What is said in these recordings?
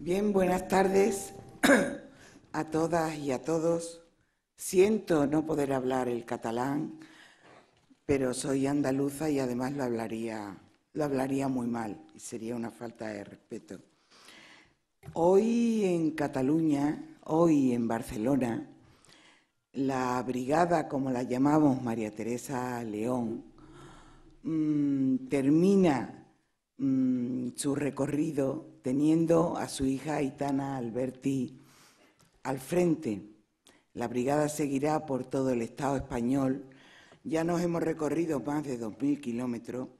Bien, buenas tardes a todas y a todos. Siento no poder hablar el catalán, pero soy andaluza y además lo hablaría muy mal y sería una falta de respeto. Hoy en Cataluña, hoy en Barcelona, la brigada, como la llamamos, María Teresa León, termina su recorrido teniendo a su hija Aitana Alberti al frente. La brigada seguirá por todo el Estado español. Ya nos hemos recorrido más de 2.000 kilómetros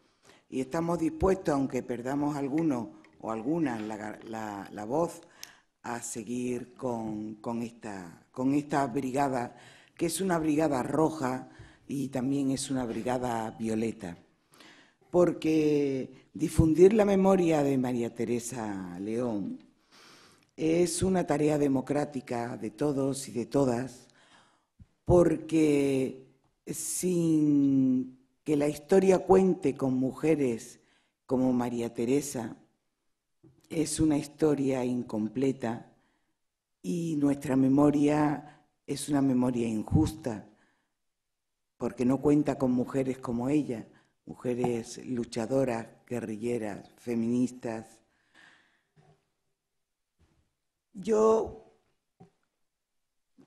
y estamos dispuestos, aunque perdamos algunos o algunas la voz, a seguir con esta brigada, que es una brigada roja y también es una brigada violeta. Porque difundir la memoria de María Teresa León es una tarea democrática de todos y de todas, porque sin que la historia cuente con mujeres como María Teresa, es una historia incompleta y nuestra memoria es una memoria injusta, porque no cuenta con mujeres como ella, mujeres luchadoras, guerrilleras, feministas. Yo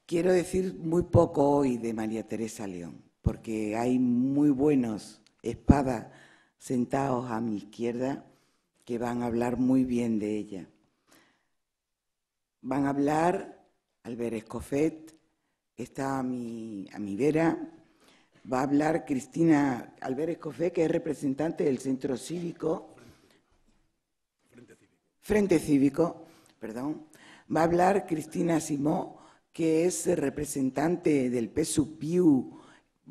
quiero decir muy poco hoy de María Teresa León, porque hay muy buenos espadas sentados a mi izquierda que van a hablar muy bien de ella. Van a hablar Albert Escofet, que está a mi vera. Va a hablar Cristina Albert Escofet, que es representante del Centro Cívico. Frente Cívico, perdón. Va a hablar Cristina Simó, que es representante del PSUV,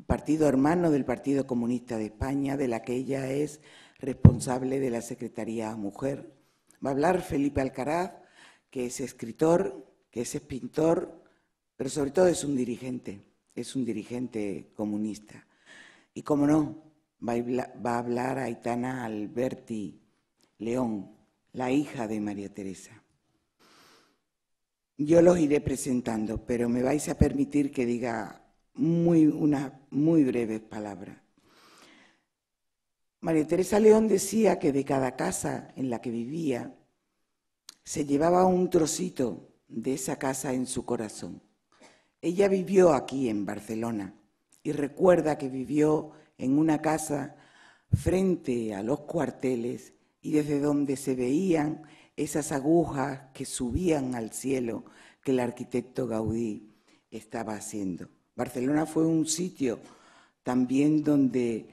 partido hermano del Partido Comunista de España, de la que ella es responsable de la Secretaría Mujer. Va a hablar Felipe Alcaraz, que es escritor, que es pintor, pero sobre todo es un dirigente comunista. Y como no, va a hablar Aitana Alberti León, la hija de María Teresa. Yo los iré presentando, pero me vais a permitir que diga unas muy breves palabras. María Teresa León decía que de cada casa en la que vivía se llevaba un trocito de esa casa en su corazón. Ella vivió aquí en Barcelona y recuerda que vivió en una casa frente a los cuarteles y desde donde se veían esas agujas que subían al cielo que el arquitecto Gaudí estaba haciendo. Barcelona fue un sitio también donde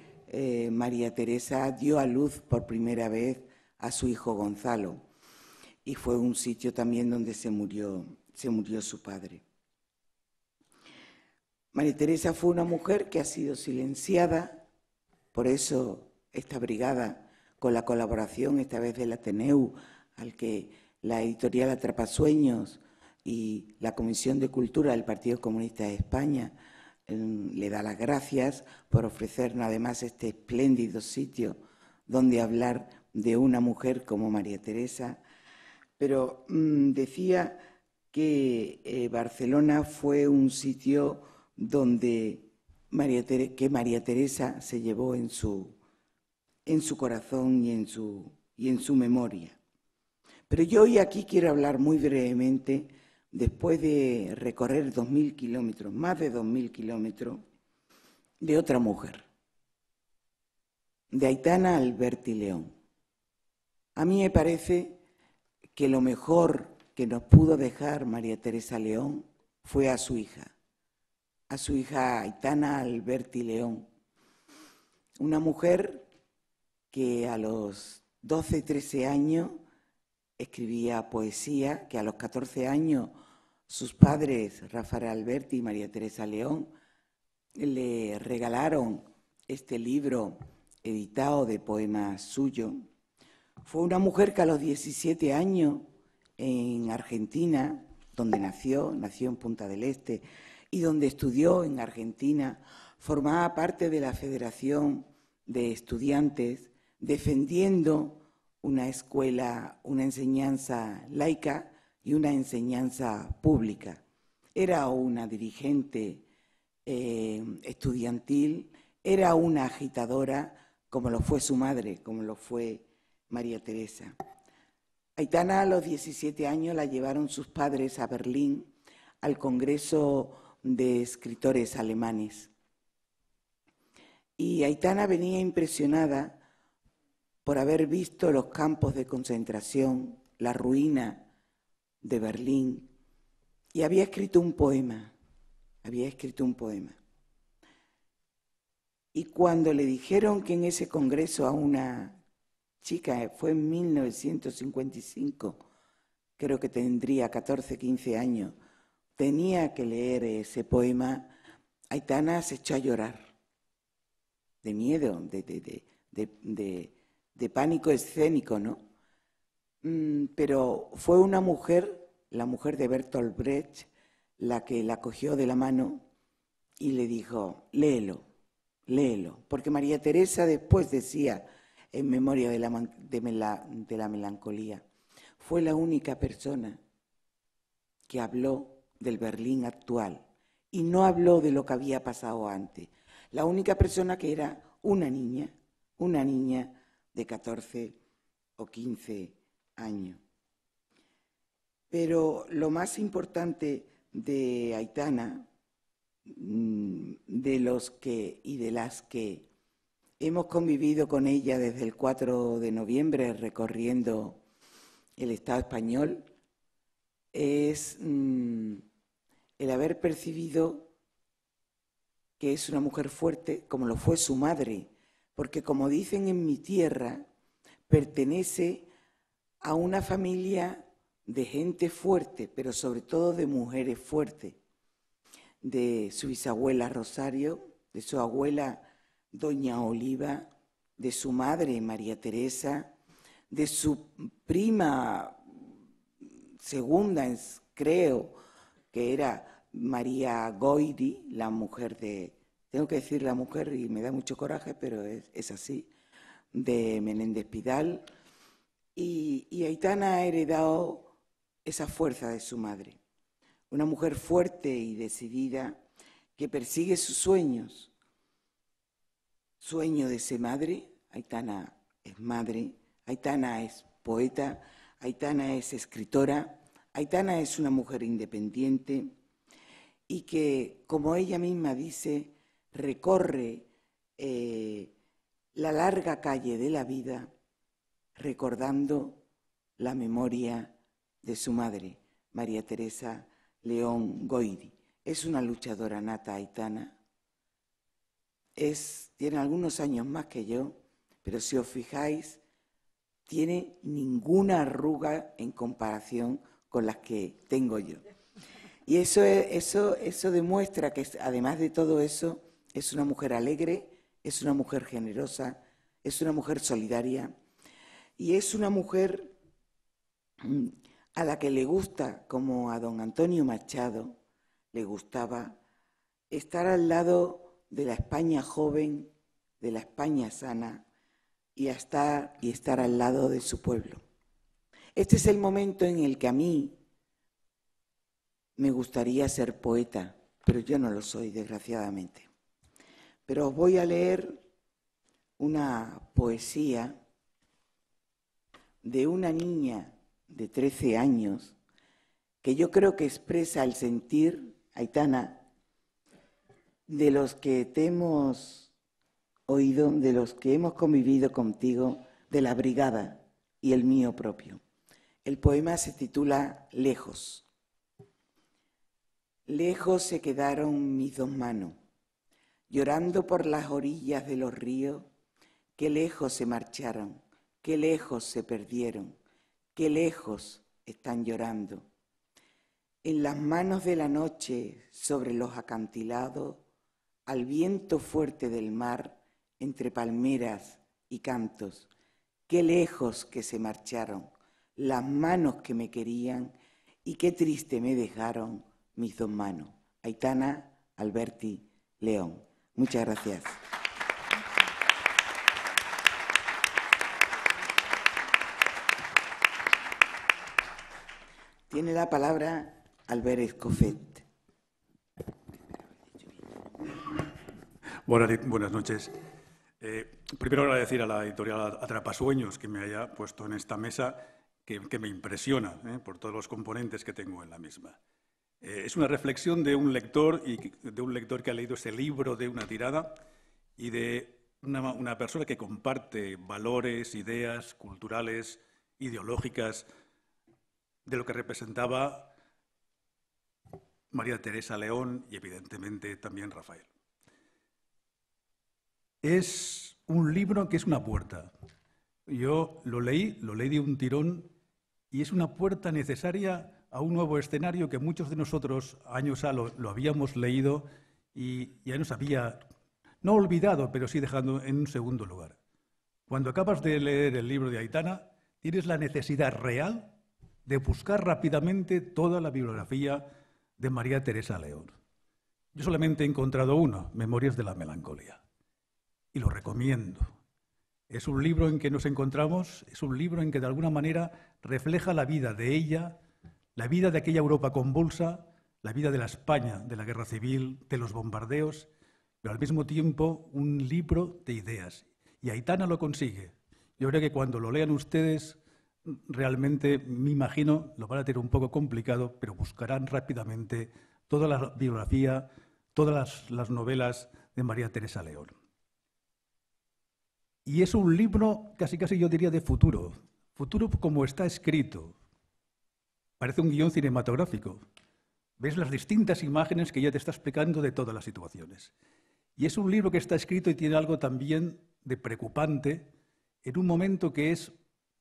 María Teresa dio a luz por primera vez a su hijo Gonzalo y fue un sitio también donde se murió su padre. María Teresa fue una mujer que ha sido silenciada, por eso esta brigada, con la colaboración esta vez del Ateneu, al que la editorial Atrapasueños y la Comisión de Cultura del Partido Comunista de España le da las gracias por ofrecernos además este espléndido sitio donde hablar de una mujer como María Teresa. Pero decía que Barcelona fue un sitio donde María Teresa se llevó en su corazón y en su memoria. Pero yo hoy aquí quiero hablar muy brevemente, después de recorrer 2.000 kilómetros, más de 2.000 kilómetros, de otra mujer, de Aitana Alberti León. A mí me parece que lo mejor que nos pudo dejar María Teresa León fue a su hija Aitana Alberti León, una mujer que a los 12, 13 años escribía poesía, que a los 14 años sus padres, Rafael Alberti y María Teresa León, le regalaron este libro editado de poemas suyos. Fue una mujer que a los 17 años en Argentina, donde nació en Punta del Este, y donde estudió en Argentina, formaba parte de la Federación de Estudiantes, defendiendo una escuela, una enseñanza laica y una enseñanza pública. Era una dirigente estudiantil, era una agitadora, como lo fue su madre, como lo fue María Teresa. Aitana, a los 17 años, la llevaron sus padres a Berlín, al Congreso de Escritores Alemanes. Y Aitana venía impresionada por haber visto los campos de concentración, la ruina de Berlín, y había escrito un poema. Y cuando le dijeron que en ese congreso a una chica, fue en 1955, creo que tendría 14, 15 años, tenía que leer ese poema, Aitana se echó a llorar, de miedo, de pánico escénico, ¿no? Pero fue una mujer, la mujer de Bertolt Brecht, la que la cogió de la mano y le dijo, léelo, porque María Teresa después decía, en memoria de la melancolía, fue la única persona que habló del Berlín actual y no habló de lo que había pasado antes. La única persona que era una niña de 14 o 15 años. Pero lo más importante de Aitana, de los que y de las que hemos convivido con ella desde el 4 de noviembre recorriendo el Estado español, es el haber percibido que es una mujer fuerte, como lo fue su madre, porque como dicen en mi tierra, pertenece a una familia de gente fuerte, pero sobre todo de mujeres fuertes, de su bisabuela Rosario, de su abuela Doña Oliva, de su madre María Teresa, de su prima segunda, creo, que era María Goyri, la mujer de, tengo que decir la mujer y me da mucho coraje, pero es así, de Menéndez Pidal, y Aitana ha heredado esa fuerza de su madre. Una mujer fuerte y decidida que persigue sus sueños. Sueño de ser madre, Aitana es madre, Aitana es poeta, Aitana es escritora, Aitana es una mujer independiente y que, como ella misma dice, recorre la larga calle de la vida recordando la memoria de su madre, María Teresa León Goyri. Es una luchadora nata, Aitana. Tiene algunos años más que yo, pero si os fijáis, tiene ninguna arruga en comparación con las que tengo yo. Y eso demuestra que, además de todo eso, es una mujer alegre, es una mujer generosa, es una mujer solidaria y es una mujer a la que le gusta, como a don Antonio Machado, le gustaba estar al lado de la España joven, de la España sana y estar al lado de su pueblo. Este es el momento en el que a mí me gustaría ser poeta, pero yo no lo soy, desgraciadamente. Pero os voy a leer una poesía de una niña de 13 años que yo creo que expresa el sentir, Aitana, de los que te hemos oído, de los que hemos convivido contigo, de la brigada y el mío propio. El poema se titula Lejos. Lejos se quedaron mis dos manos, llorando por las orillas de los ríos, qué lejos se marcharon, qué lejos se perdieron, qué lejos están llorando. En las manos de la noche, sobre los acantilados, al viento fuerte del mar, entre palmeras y cantos, qué lejos que se marcharon, las manos que me querían y qué triste me dejaron mis dos manos. Aitana Alberti León. Muchas gracias. Tiene la palabra Albert Escofet. Buenas noches. Primero agradecer a la editorial Atrapasueños que me haya puesto en esta mesa, que me impresiona por todos los componentes que tengo en la misma. Es una reflexión de un lector que ha leído ese libro de una tirada y de una persona que comparte valores, ideas culturales, ideológicas de lo que representaba María Teresa León y, evidentemente, también Rafael. Es un libro que es una puerta. Yo lo leí de un tirón y es una puerta necesaria a un nuevo escenario que muchos de nosotros años lo habíamos leído y ya nos había, no olvidado, pero sí dejando en un segundo lugar. Cuando acabas de leer el libro de Aitana, tienes la necesidad real de buscar rápidamente toda la bibliografía de María Teresa León. Yo solamente he encontrado una, Memorias de la Melancolía, y lo recomiendo. Es un libro en que nos encontramos, es un libro en que de alguna manera refleja la vida de ella, la vida de aquella Europa convulsa, la vida de la España, de la Guerra Civil, de los bombardeos, pero al mismo tiempo un libro de ideas. Y Aitana lo consigue. Yo creo que cuando lo lean ustedes, realmente, me imagino, lo van a tener un poco complicado, pero buscarán rápidamente toda la biografía, todas las novelas de María Teresa León. Y es un libro, casi yo diría, de futuro. Futuro como está escrito. Parece un guión cinematográfico. Ves las distintas imágenes que ya te está explicando de todas las situaciones. Y es un libro que está escrito y tiene algo también de preocupante en un momento que es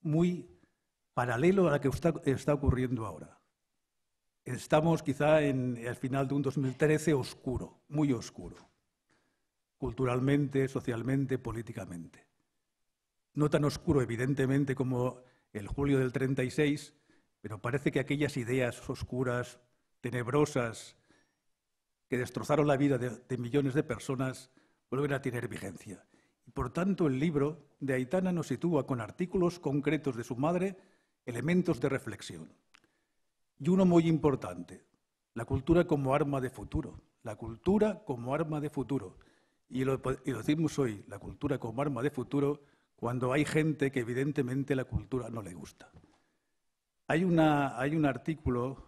muy paralelo a lo que está ocurriendo ahora. Estamos quizá al final de un 2013 oscuro, muy oscuro, culturalmente, socialmente, políticamente. No tan oscuro, evidentemente, como el julio del 36, pero parece que aquellas ideas oscuras, tenebrosas, que destrozaron la vida de millones de personas, vuelven a tener vigencia. Y por tanto, el libro de Aitana nos sitúa con artículos concretos de su madre, elementos de reflexión. Y uno muy importante, la cultura como arma de futuro. La cultura como arma de futuro. Y lo decimos hoy, la cultura como arma de futuro, cuando hay gente que evidentemente la cultura no le gusta. Hay un artículo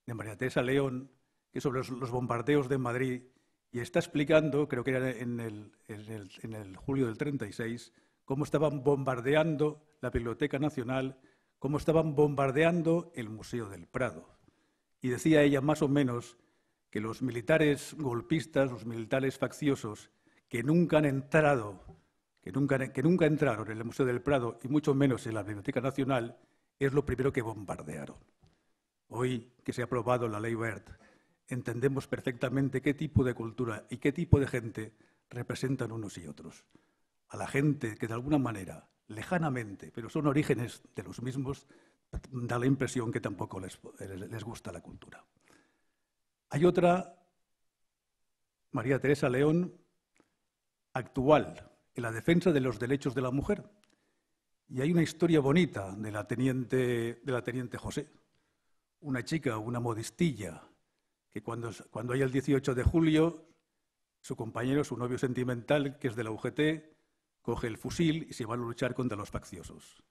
de María Teresa León que es sobre los bombardeos de Madrid y está explicando, creo que era en el julio del 36, cómo estaban bombardeando la Biblioteca Nacional, cómo estaban bombardeando el Museo del Prado. Y decía ella más o menos que los militares golpistas, los militares facciosos, que nunca entraron en el Museo del Prado y mucho menos en la Biblioteca Nacional, es lo primero que bombardearon. Hoy que se ha aprobado la Ley Wert, entendemos perfectamente qué tipo de cultura y qué tipo de gente representan unos y otros. A la gente que de alguna manera, lejanamente, pero son orígenes de los mismos, da la impresión que tampoco les gusta la cultura. Hay otra, María Teresa León, actual, en la defensa de los derechos de la mujer. Y hay una historia bonita de la teniente José, una chica, una modistilla, que cuando hay el 18 de julio, su compañero, su novio sentimental, que es de la UGT, coge el fusil y se va a luchar contra los facciosos.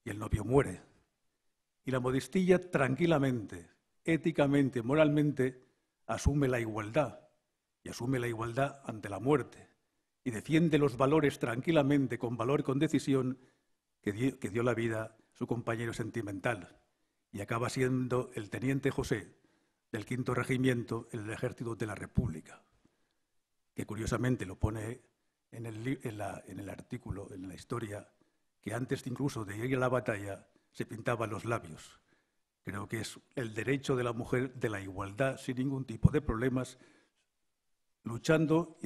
Y el novio muere. Y la modistilla tranquilamente, éticamente, moralmente, asume la igualdad. Y asume la igualdad ante la muerte. Y defiende los valores tranquilamente, con valor y con decisión, que dio la vida su compañero sentimental. Y acaba siendo el teniente José del 5º Regimiento en el Ejército de la República, que curiosamente lo pone en el artículo, en la historia, que antes incluso de ir a la batalla se pintaban los labios. Creo que es el derecho de la mujer de la igualdad sin ningún tipo de problemas, luchando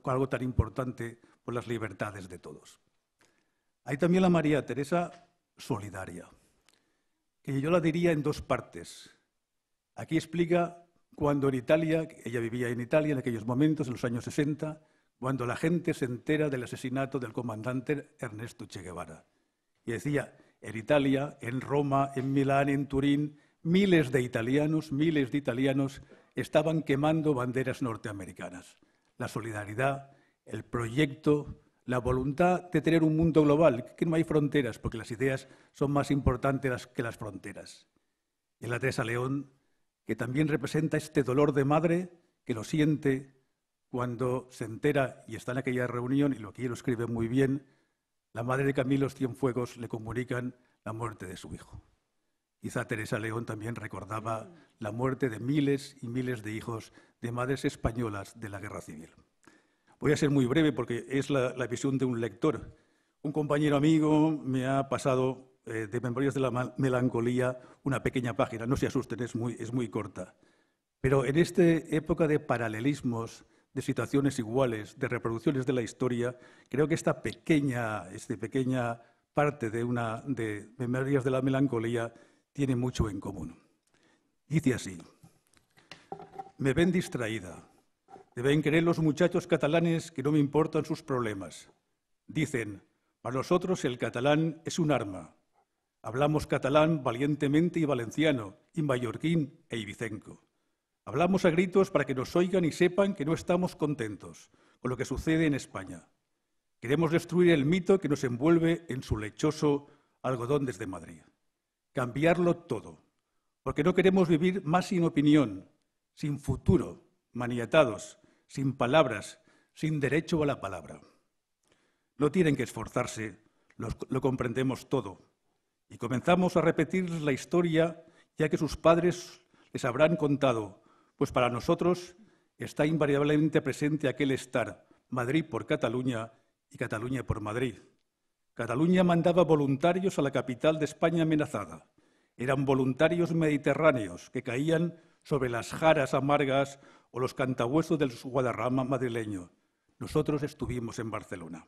con algo tan importante por las libertades de todos. Hay también la María Teresa solidaria, que yo la diría en dos partes. Aquí explica cuando en Italia, ella vivía en Italia en aquellos momentos, en los años 60, cuando la gente se entera del asesinato del comandante Ernesto Che Guevara. Y decía, en Italia, en Roma, en Milán, en Turín, miles de italianos estaban quemando banderas norteamericanas. La solidaridad, el proyecto, la voluntad de tener un mundo global, que no hay fronteras, porque las ideas son más importantes que las fronteras. Y la Teresa León, que también representa este dolor de madre que lo siente cuando se entera y está en aquella reunión, y aquí lo escribe muy bien, la madre de Camilo Cienfuegos le comunican la muerte de su hijo. Quizá Teresa León también recordaba la muerte de miles y miles de hijos de madres españolas de la Guerra Civil. Voy a ser muy breve porque es la visión de un lector. Un compañero amigo me ha pasado de Memorias de la Melancolía una pequeña página. No se asusten, es muy corta. Pero en esta época de paralelismos, de situaciones iguales, de reproducciones de la historia, creo que esta pequeña parte de Memorias de la Melancolía tiene mucho en común. Dice así: me ven distraída. Deben creer los muchachos catalanes que no me importan sus problemas. Dicen, para nosotros el catalán es un arma. Hablamos catalán valientemente y valenciano, y mallorquín e ibicenco. Hablamos a gritos para que nos oigan y sepan que no estamos contentos con lo que sucede en España. Queremos destruir el mito que nos envuelve en su lechoso algodón desde Madrid. Cambiarlo todo, porque no queremos vivir más sin opinión, sin futuro, maniatados, sin palabras, sin derecho a la palabra. No tienen que esforzarse, lo comprendemos todo. Y comenzamos a repetirles la historia ya que sus padres les habrán contado, pues para nosotros está invariablemente presente aquel estar, Madrid por Cataluña y Cataluña por Madrid. Cataluña mandaba voluntarios a la capital de España amenazada. Eran voluntarios mediterráneos que caían sobre las jaras amargas o los cantahuesos del Guadarrama madrileño. Nosotros estuvimos en Barcelona.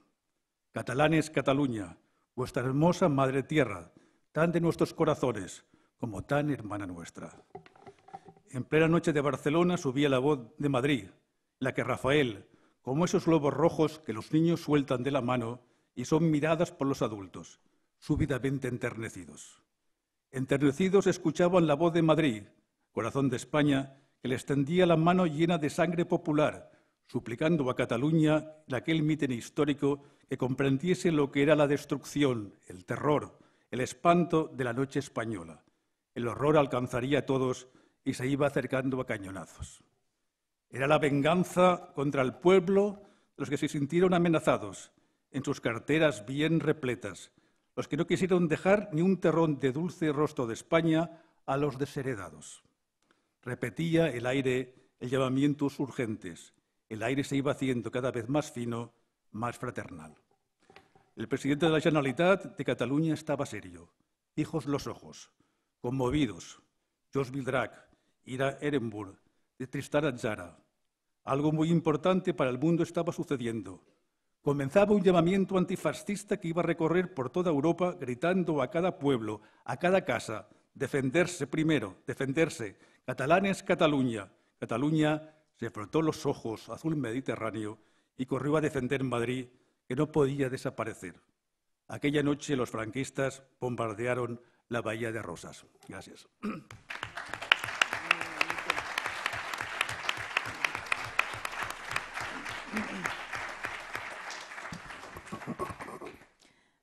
Catalanes, Cataluña, vuestra hermosa madre tierra, tan de nuestros corazones como tan hermana nuestra. En plena noche de Barcelona subía la voz de Madrid, la que Rafael, como esos globos rojos que los niños sueltan de la mano y son miradas por los adultos, súbitamente enternecidos. Enternecidos escuchaban la voz de Madrid, corazón de España, que les tendía la mano llena de sangre popular, suplicando a Cataluña en aquel mitin histórico que comprendiese lo que era la destrucción, el terror, el espanto de la noche española. El horror alcanzaría a todos y se iba acercando a cañonazos. Era la venganza contra el pueblo de los que se sintieron amenazados, en sus carteras bien repletas, los que no quisieron dejar ni un terrón de dulce rostro de España a los desheredados. Repetía el aire el llamamientos urgentes. El aire se iba haciendo cada vez más fino, más fraternal. El presidente de la Generalitat de Cataluña estaba serio, fijos los ojos, conmovidos. Jos Vildrak, Ira Ehrenburg, de Tristan Atzara. Algo muy importante para el mundo estaba sucediendo. Comenzaba un llamamiento antifascista que iba a recorrer por toda Europa gritando a cada pueblo, a cada casa, defenderse primero, defenderse. Catalanes, Cataluña. Cataluña se frotó los ojos azul mediterráneo y corrió a defender Madrid, que no podía desaparecer. Aquella noche los franquistas bombardearon la Bahía de Rosas. Gracias.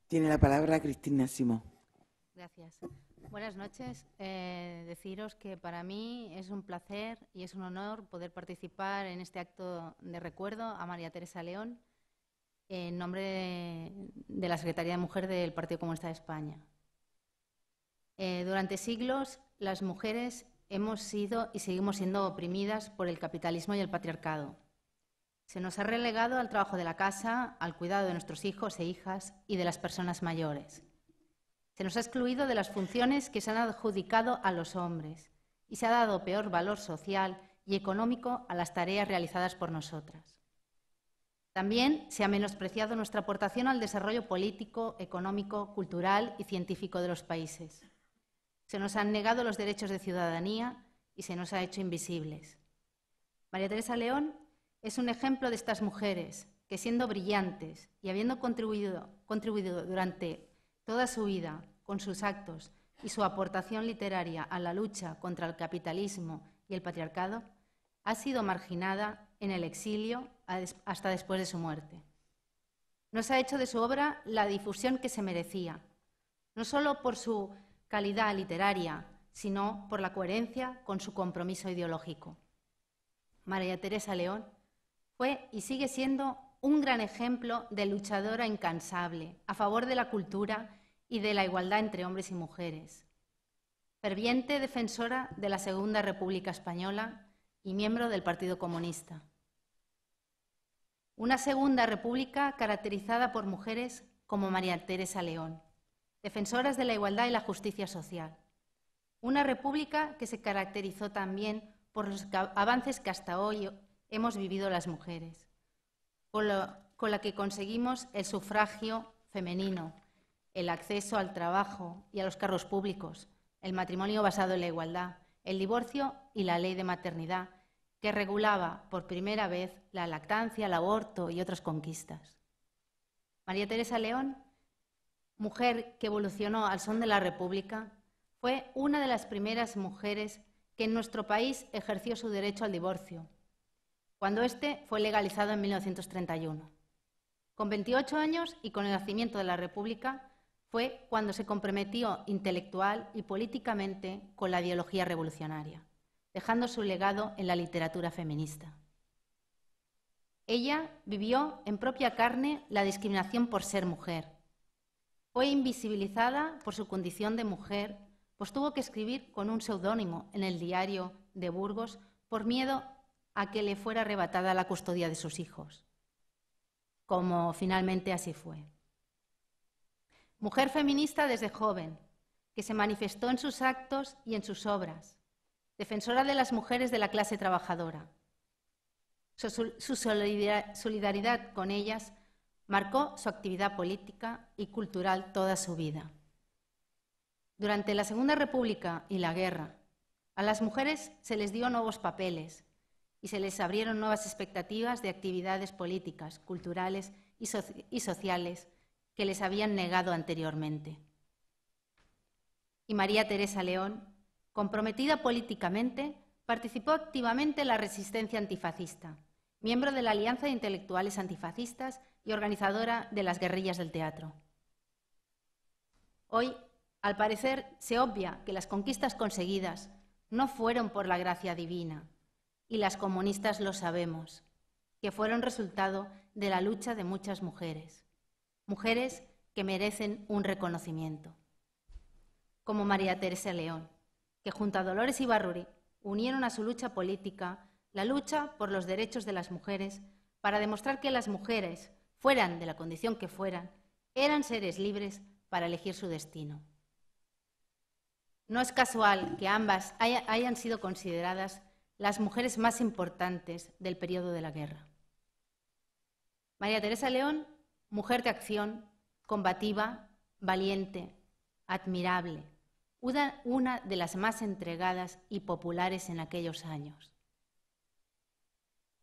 Tiene la palabra Cristina Simó. Gracias. Buenas noches. Deciros que para mí es un placer y es un honor poder participar en este acto de recuerdo a María Teresa León en nombre de la Secretaría de Mujer del Partido Comunista de España. Durante siglos, las mujeres hemos sido y seguimos siendo oprimidas por el capitalismo y el patriarcado. Se nos ha relegado al trabajo de la casa, al cuidado de nuestros hijos e hijas y de las personas mayores. Se nos ha excluido de las funciones que se han adjudicado a los hombres y se ha dado peor valor social y económico a las tareas realizadas por nosotras. También se ha menospreciado nuestra aportación al desarrollo político, económico, cultural y científico de los países. Se nos han negado los derechos de ciudadanía y se nos ha hecho invisibles. María Teresa León es un ejemplo de estas mujeres que, siendo brillantes y habiendo contribuido durante toda su vida con sus actos y su aportación literaria a la lucha contra el capitalismo y el patriarcado, ha sido marginada en el exilio hasta después de su muerte. No se ha hecho de su obra la difusión que se merecía, no solo por su calidad literaria, sino por la coherencia con su compromiso ideológico. María Teresa León fue y sigue siendo un gran ejemplo de luchadora incansable a favor de la cultura y de la igualdad entre hombres y mujeres. Ferviente defensora de la Segunda República Española y miembro del Partido Comunista. Una Segunda República caracterizada por mujeres como María Teresa León, defensoras de la igualdad y la justicia social. Una república que se caracterizó también por los avances que hasta hoy hemos vivido las mujeres, con la que conseguimos el sufragio femenino, el acceso al trabajo y a los cargos públicos, el matrimonio basado en la igualdad, el divorcio y la ley de maternidad, que regulaba por primera vez la lactancia, el aborto y otras conquistas. María Teresa León, mujer que evolucionó al son de la República, fue una de las primeras mujeres que en nuestro país ejerció su derecho al divorcio, cuando este fue legalizado en 1931. Con 28 años y con el nacimiento de la República fue cuando se comprometió intelectual y políticamente con la ideología revolucionaria, dejando su legado en la literatura feminista. Ella vivió en propia carne la discriminación por ser mujer. Fue invisibilizada por su condición de mujer, pues tuvo que escribir con un seudónimo en el diario de Burgos por miedo a que le fuera arrebatada la custodia de sus hijos, como finalmente así fue. Mujer feminista desde joven, que se manifestó en sus actos y en sus obras, defensora de las mujeres de la clase trabajadora. Su solidaridad con ellas marcó su actividad política y cultural toda su vida. Durante la Segunda República y la guerra, a las mujeres se les dio nuevos papeles y se les abrieron nuevas expectativas de actividades políticas, culturales y sociales que les habían negado anteriormente. Y María Teresa León, comprometida políticamente, participó activamente en la resistencia antifascista, miembro de la Alianza de Intelectuales Antifascistas y organizadora de las guerrillas del teatro. Hoy, al parecer, se obvia que las conquistas conseguidas no fueron por la gracia divina, y las comunistas lo sabemos, que fueron resultado de la lucha de muchas mujeres, mujeres que merecen un reconocimiento, como María Teresa León, que junto a Dolores Ibárruri unieron a su lucha política la lucha por los derechos de las mujeres para demostrar que las mujeres, fueran de la condición que fueran, eran seres libres para elegir su destino. No es casual que ambas hayan sido consideradas las mujeres más importantes del periodo de la guerra. María Teresa León, mujer de acción, combativa, valiente, admirable, una de las más entregadas y populares en aquellos años.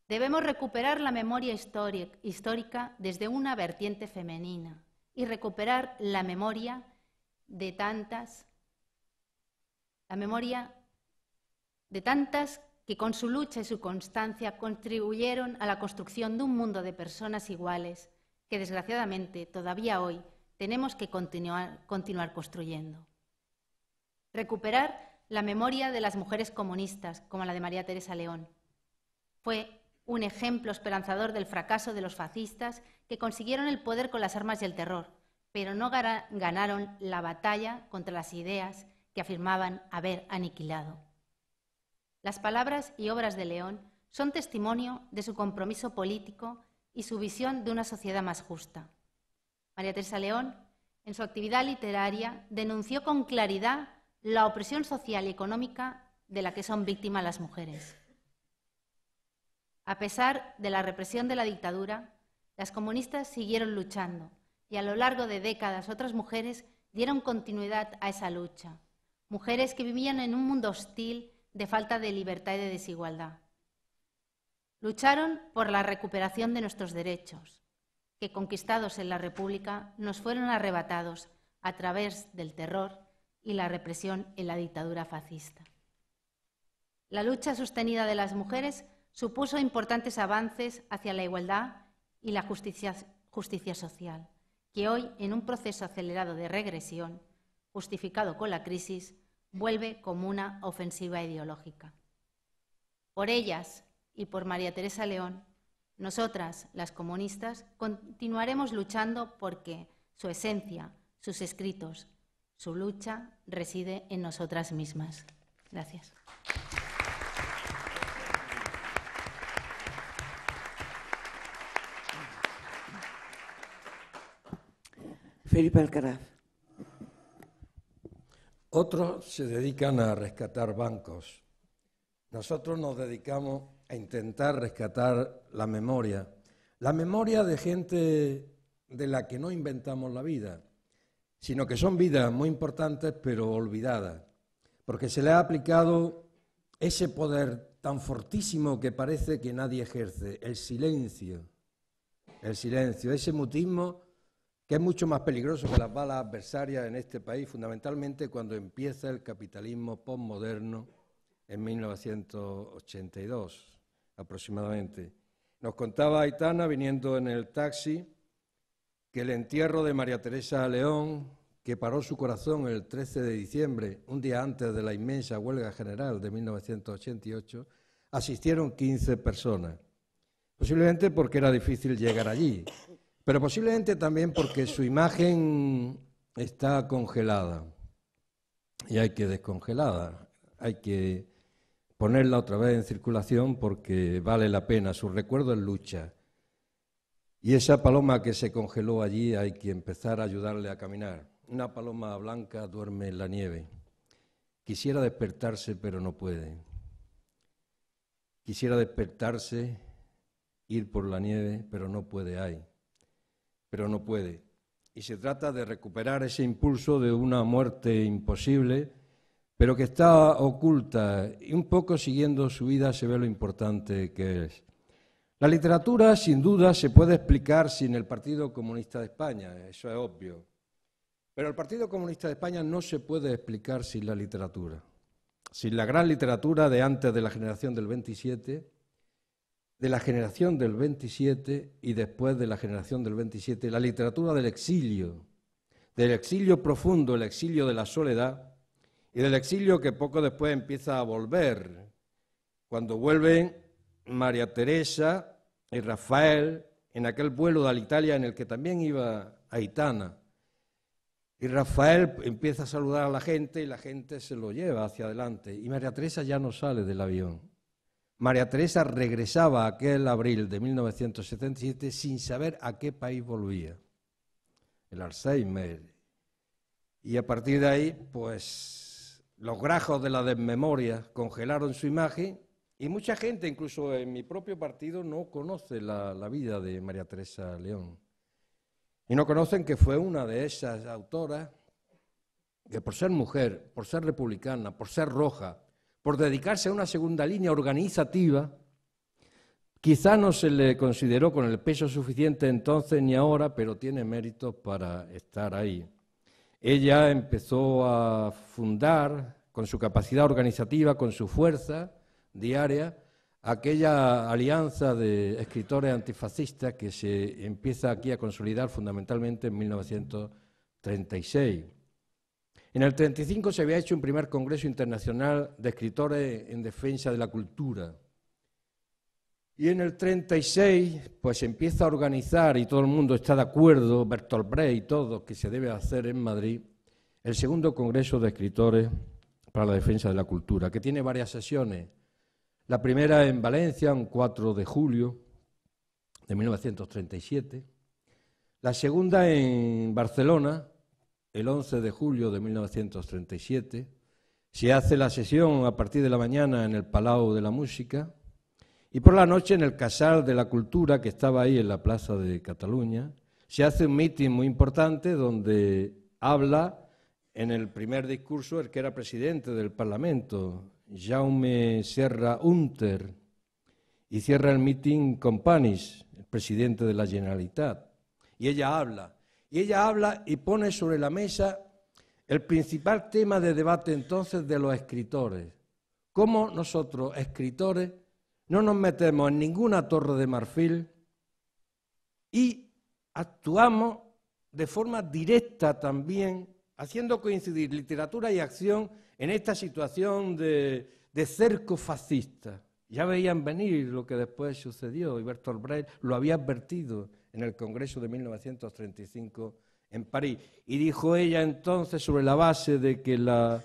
Debemos recuperar la memoria histórica desde una vertiente femenina y recuperar la memoria de tantas que con su lucha y su constancia contribuyeron a la construcción de un mundo de personas iguales que, desgraciadamente, todavía hoy tenemos que continuar construyendo. Recuperar la memoria de las mujeres comunistas, como la de María Teresa León. Fue un ejemplo esperanzador del fracaso de los fascistas que consiguieron el poder con las armas y el terror, pero no ganaron la batalla contra las ideas que afirmaban haber aniquilado. Las palabras y obras de León son testimonio de su compromiso político y su visión de una sociedad más justa. María Teresa León, en su actividad literaria, denunció con claridad la opresión social y económica de la que son víctimas las mujeres. A pesar de la represión de la dictadura, las comunistas siguieron luchando y a lo largo de décadas otras mujeres dieron continuidad a esa lucha. Mujeres que vivían en un mundo hostil de falta de libertad y de desigualdad. Lucharon por la recuperación de nuestros derechos, que conquistados en la República nos fueron arrebatados a través del terror y la represión en la dictadura fascista. La lucha sostenida de las mujeres supuso importantes avances hacia la igualdad y la justicia social, que hoy, en un proceso acelerado de regresión, justificado con la crisis, vuelve como una ofensiva ideológica. Por ellas y por María Teresa León, nosotras, las comunistas, continuaremos luchando porque su esencia, sus escritos, su lucha reside en nosotras mismas. Gracias. Felipe Alcaraz. Otros se dedican a rescatar bancos. Nosotros nos dedicamos a intentar rescatar la memoria de gente de la que no inventamos la vida, sino que son vidas muy importantes pero olvidadas, porque se le ha aplicado ese poder tan fortísimo que parece que nadie ejerce, el silencio, ese mutismo que es mucho más peligroso que las balas adversarias en este país, fundamentalmente cuando empieza el capitalismo postmoderno en 1982 aproximadamente. Nos contaba Aitana, viniendo en el taxi, que el entierro de María Teresa León, que paró su corazón el 13 de diciembre, un día antes de la inmensa huelga general de 1988, asistieron 15 personas, posiblemente porque era difícil llegar allí, pero posiblemente también porque su imagen está congelada y hay que descongelarla, hay que ponerla otra vez en circulación porque vale la pena, su recuerdo es lucha. Y esa paloma que se congeló allí hay que empezar a ayudarle a caminar. Una paloma blanca duerme en la nieve. Quisiera despertarse, pero no puede. Quisiera despertarse, ir por la nieve, pero no puede, pero no puede. Y se trata de recuperar ese impulso de una muerte imposible, pero que está oculta, y un poco siguiendo su vida se ve lo importante que es. La literatura, sin duda, se puede explicar sin el Partido Comunista de España, eso es obvio. Pero el Partido Comunista de España no se puede explicar sin la literatura. Sin la gran literatura de antes de la generación del 27, de la generación del 27 y después de la generación del 27, la literatura del exilio profundo, el exilio de la soledad, y del exilio que poco después empieza a volver, cuando vuelven María Teresa y Rafael en aquel vuelo de Alitalia en el que también iba Aitana. Y Rafael empieza a saludar a la gente y la gente se lo lleva hacia adelante. Y María Teresa ya no sale del avión. María Teresa regresaba aquel abril de 1977 sin saber a qué país volvía. El Alzheimer. Y a partir de ahí, pues los grajos de la desmemoria congelaron su imagen y mucha gente, incluso en mi propio partido, no conoce la vida de María Teresa León. Y no conocen que fue una de esas autoras que por ser mujer, por ser republicana, por ser roja, por dedicarse a una segunda línea organizativa, quizá no se le consideró con el peso suficiente entonces ni ahora, pero tiene méritos para estar ahí. Ella empezó a fundar, con su capacidad organizativa, con su fuerza diaria, aquella alianza de escritores antifascistas que se empieza aquí a consolidar fundamentalmente en 1936. En el 35 se había hecho un primer congreso internacional de escritores en defensa de la cultura. Y en el 36 pues se empieza a organizar, y todo el mundo está de acuerdo, Bertolt Brecht y todo, que se debe hacer en Madrid, el segundo Congreso de Escritores para la Defensa de la Cultura, que tiene varias sesiones. La primera en Valencia, un 4 de julio de 1937. La segunda en Barcelona, el 11 de julio de 1937. Se hace la sesión a partir de la mañana en el Palau de la Música y por la noche en el Casal de la Cultura, que estaba ahí en la Plaza de Cataluña. Se hace un mitin muy importante donde habla en el primer discurso el que era presidente del Parlamento, Jaume Serra Hunter, y cierra el mitin Companys, el presidente de la Generalitat. Y ella habla, y ella habla y pone sobre la mesa el principal tema de debate entonces de los escritores. Cómo nosotros, escritores, no nos metemos en ninguna torre de marfil y actuamos de forma directa también, haciendo coincidir literatura y acción en esta situación de cerco fascista. Ya veían venir lo que después sucedió, y Bertolt Brecht lo había advertido en el Congreso de 1935 en París. Y dijo ella entonces, sobre la base de que la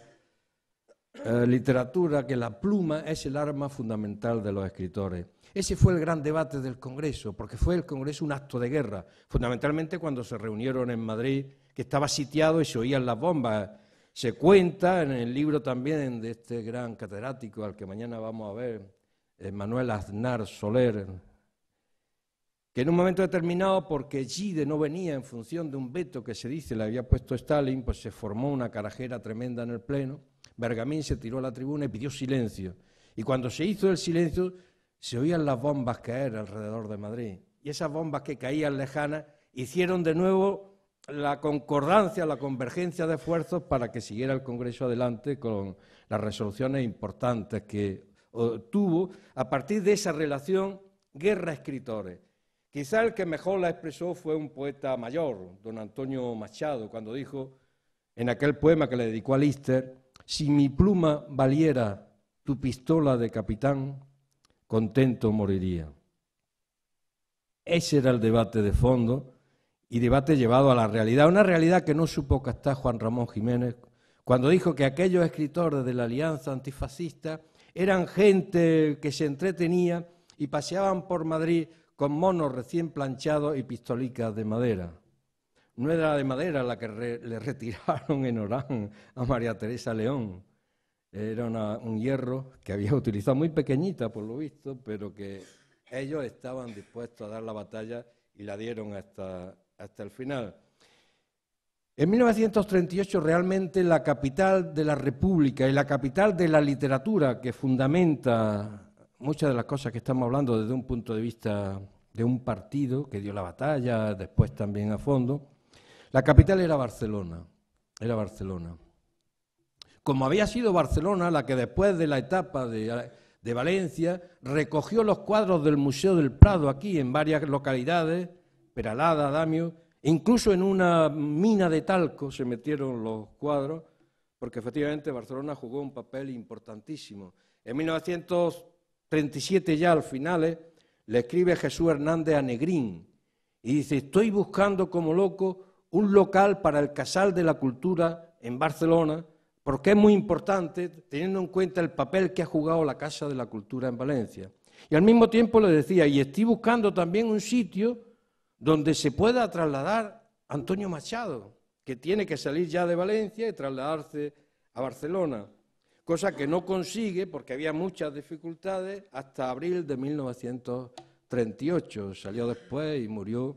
literatura, que la pluma es el arma fundamental de los escritores. Ese fue el gran debate del Congreso, porque fue el Congreso un acto de guerra, fundamentalmente cuando se reunieron en Madrid, que estaba sitiado y se oían las bombas. Se cuenta en el libro también de este gran catedrático al que mañana vamos a ver, Manuel Aznar Soler, que en un momento determinado, porque Gide no venía en función de un veto que se dice le había puesto Stalin, pues se formó una carajera tremenda en el Pleno. Bergamín se tiró a la tribuna y pidió silencio. Y cuando se hizo el silencio, se oían las bombas caer alrededor de Madrid. Y esas bombas que caían lejanas hicieron de nuevo la concordancia, la convergencia de esfuerzos para que siguiera el Congreso adelante con las resoluciones importantes que tuvo a partir de esa relación guerra-escritores. Quizá el que mejor la expresó fue un poeta mayor, don Antonio Machado, cuando dijo en aquel poema que le dedicó a Lister: si mi pluma valiera tu pistola de capitán, contento moriría. Ese era el debate de fondo y debate llevado a la realidad, una realidad que no supo captar Juan Ramón Jiménez cuando dijo que aquellos escritores de la Alianza Antifascista eran gente que se entretenía y paseaban por Madrid con monos recién planchados y pistolicas de madera. No era de madera la que le retiraron en Orán a María Teresa León. Era un hierro que había utilizado, muy pequeñita por lo visto, pero que ellos estaban dispuestos a dar la batalla y la dieron hasta el final. En 1938 realmente la capital de la República y la capital de la literatura que fundamenta muchas de las cosas que estamos hablando desde un punto de vista de un partido que dio la batalla, después también a fondo, la capital era Barcelona, Como había sido Barcelona la que después de la etapa de Valencia recogió los cuadros del Museo del Prado aquí en varias localidades, Peralada, Damio, incluso en una mina de talco se metieron los cuadros, porque efectivamente Barcelona jugó un papel importantísimo. En 1937 ya al final le escribe Jesús Hernández a Negrín y dice: estoy buscando como loco un local para el Casal de la Cultura en Barcelona, porque es muy importante teniendo en cuenta el papel que ha jugado la Casa de la Cultura en Valencia. Y al mismo tiempo le decía, y estoy buscando también un sitio donde se pueda trasladar Antonio Machado, que tiene que salir ya de Valencia y trasladarse a Barcelona, cosa que no consigue porque había muchas dificultades hasta abril de 1938. Salió después y murió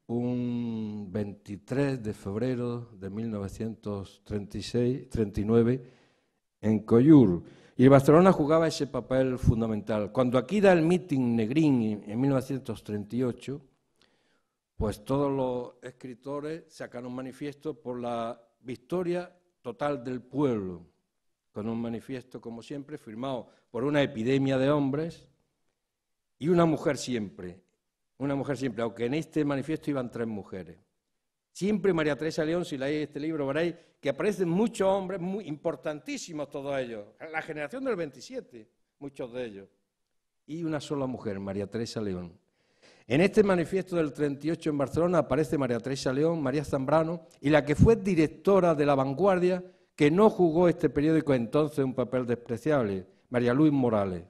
un 23 de febrero de 1939 en Coyur. Y Barcelona jugaba ese papel fundamental. Cuando aquí da el meeting Negrín en 1938, pues todos los escritores sacan un manifiesto por la victoria total del pueblo, con un manifiesto, como siempre, firmado por una epidemia de hombres y una mujer siempre, aunque en este manifiesto iban 3 mujeres. Siempre María Teresa León, si leéis este libro, veréis que aparecen muchos hombres, muy importantísimos todos ellos, la generación del 27, muchos de ellos, y una sola mujer, María Teresa León. En este manifiesto del 38 en Barcelona aparece María Teresa León, María Zambrano, y la que fue directora de La Vanguardia, que no jugó este periódico entonces un papel despreciable, María Luis Morales.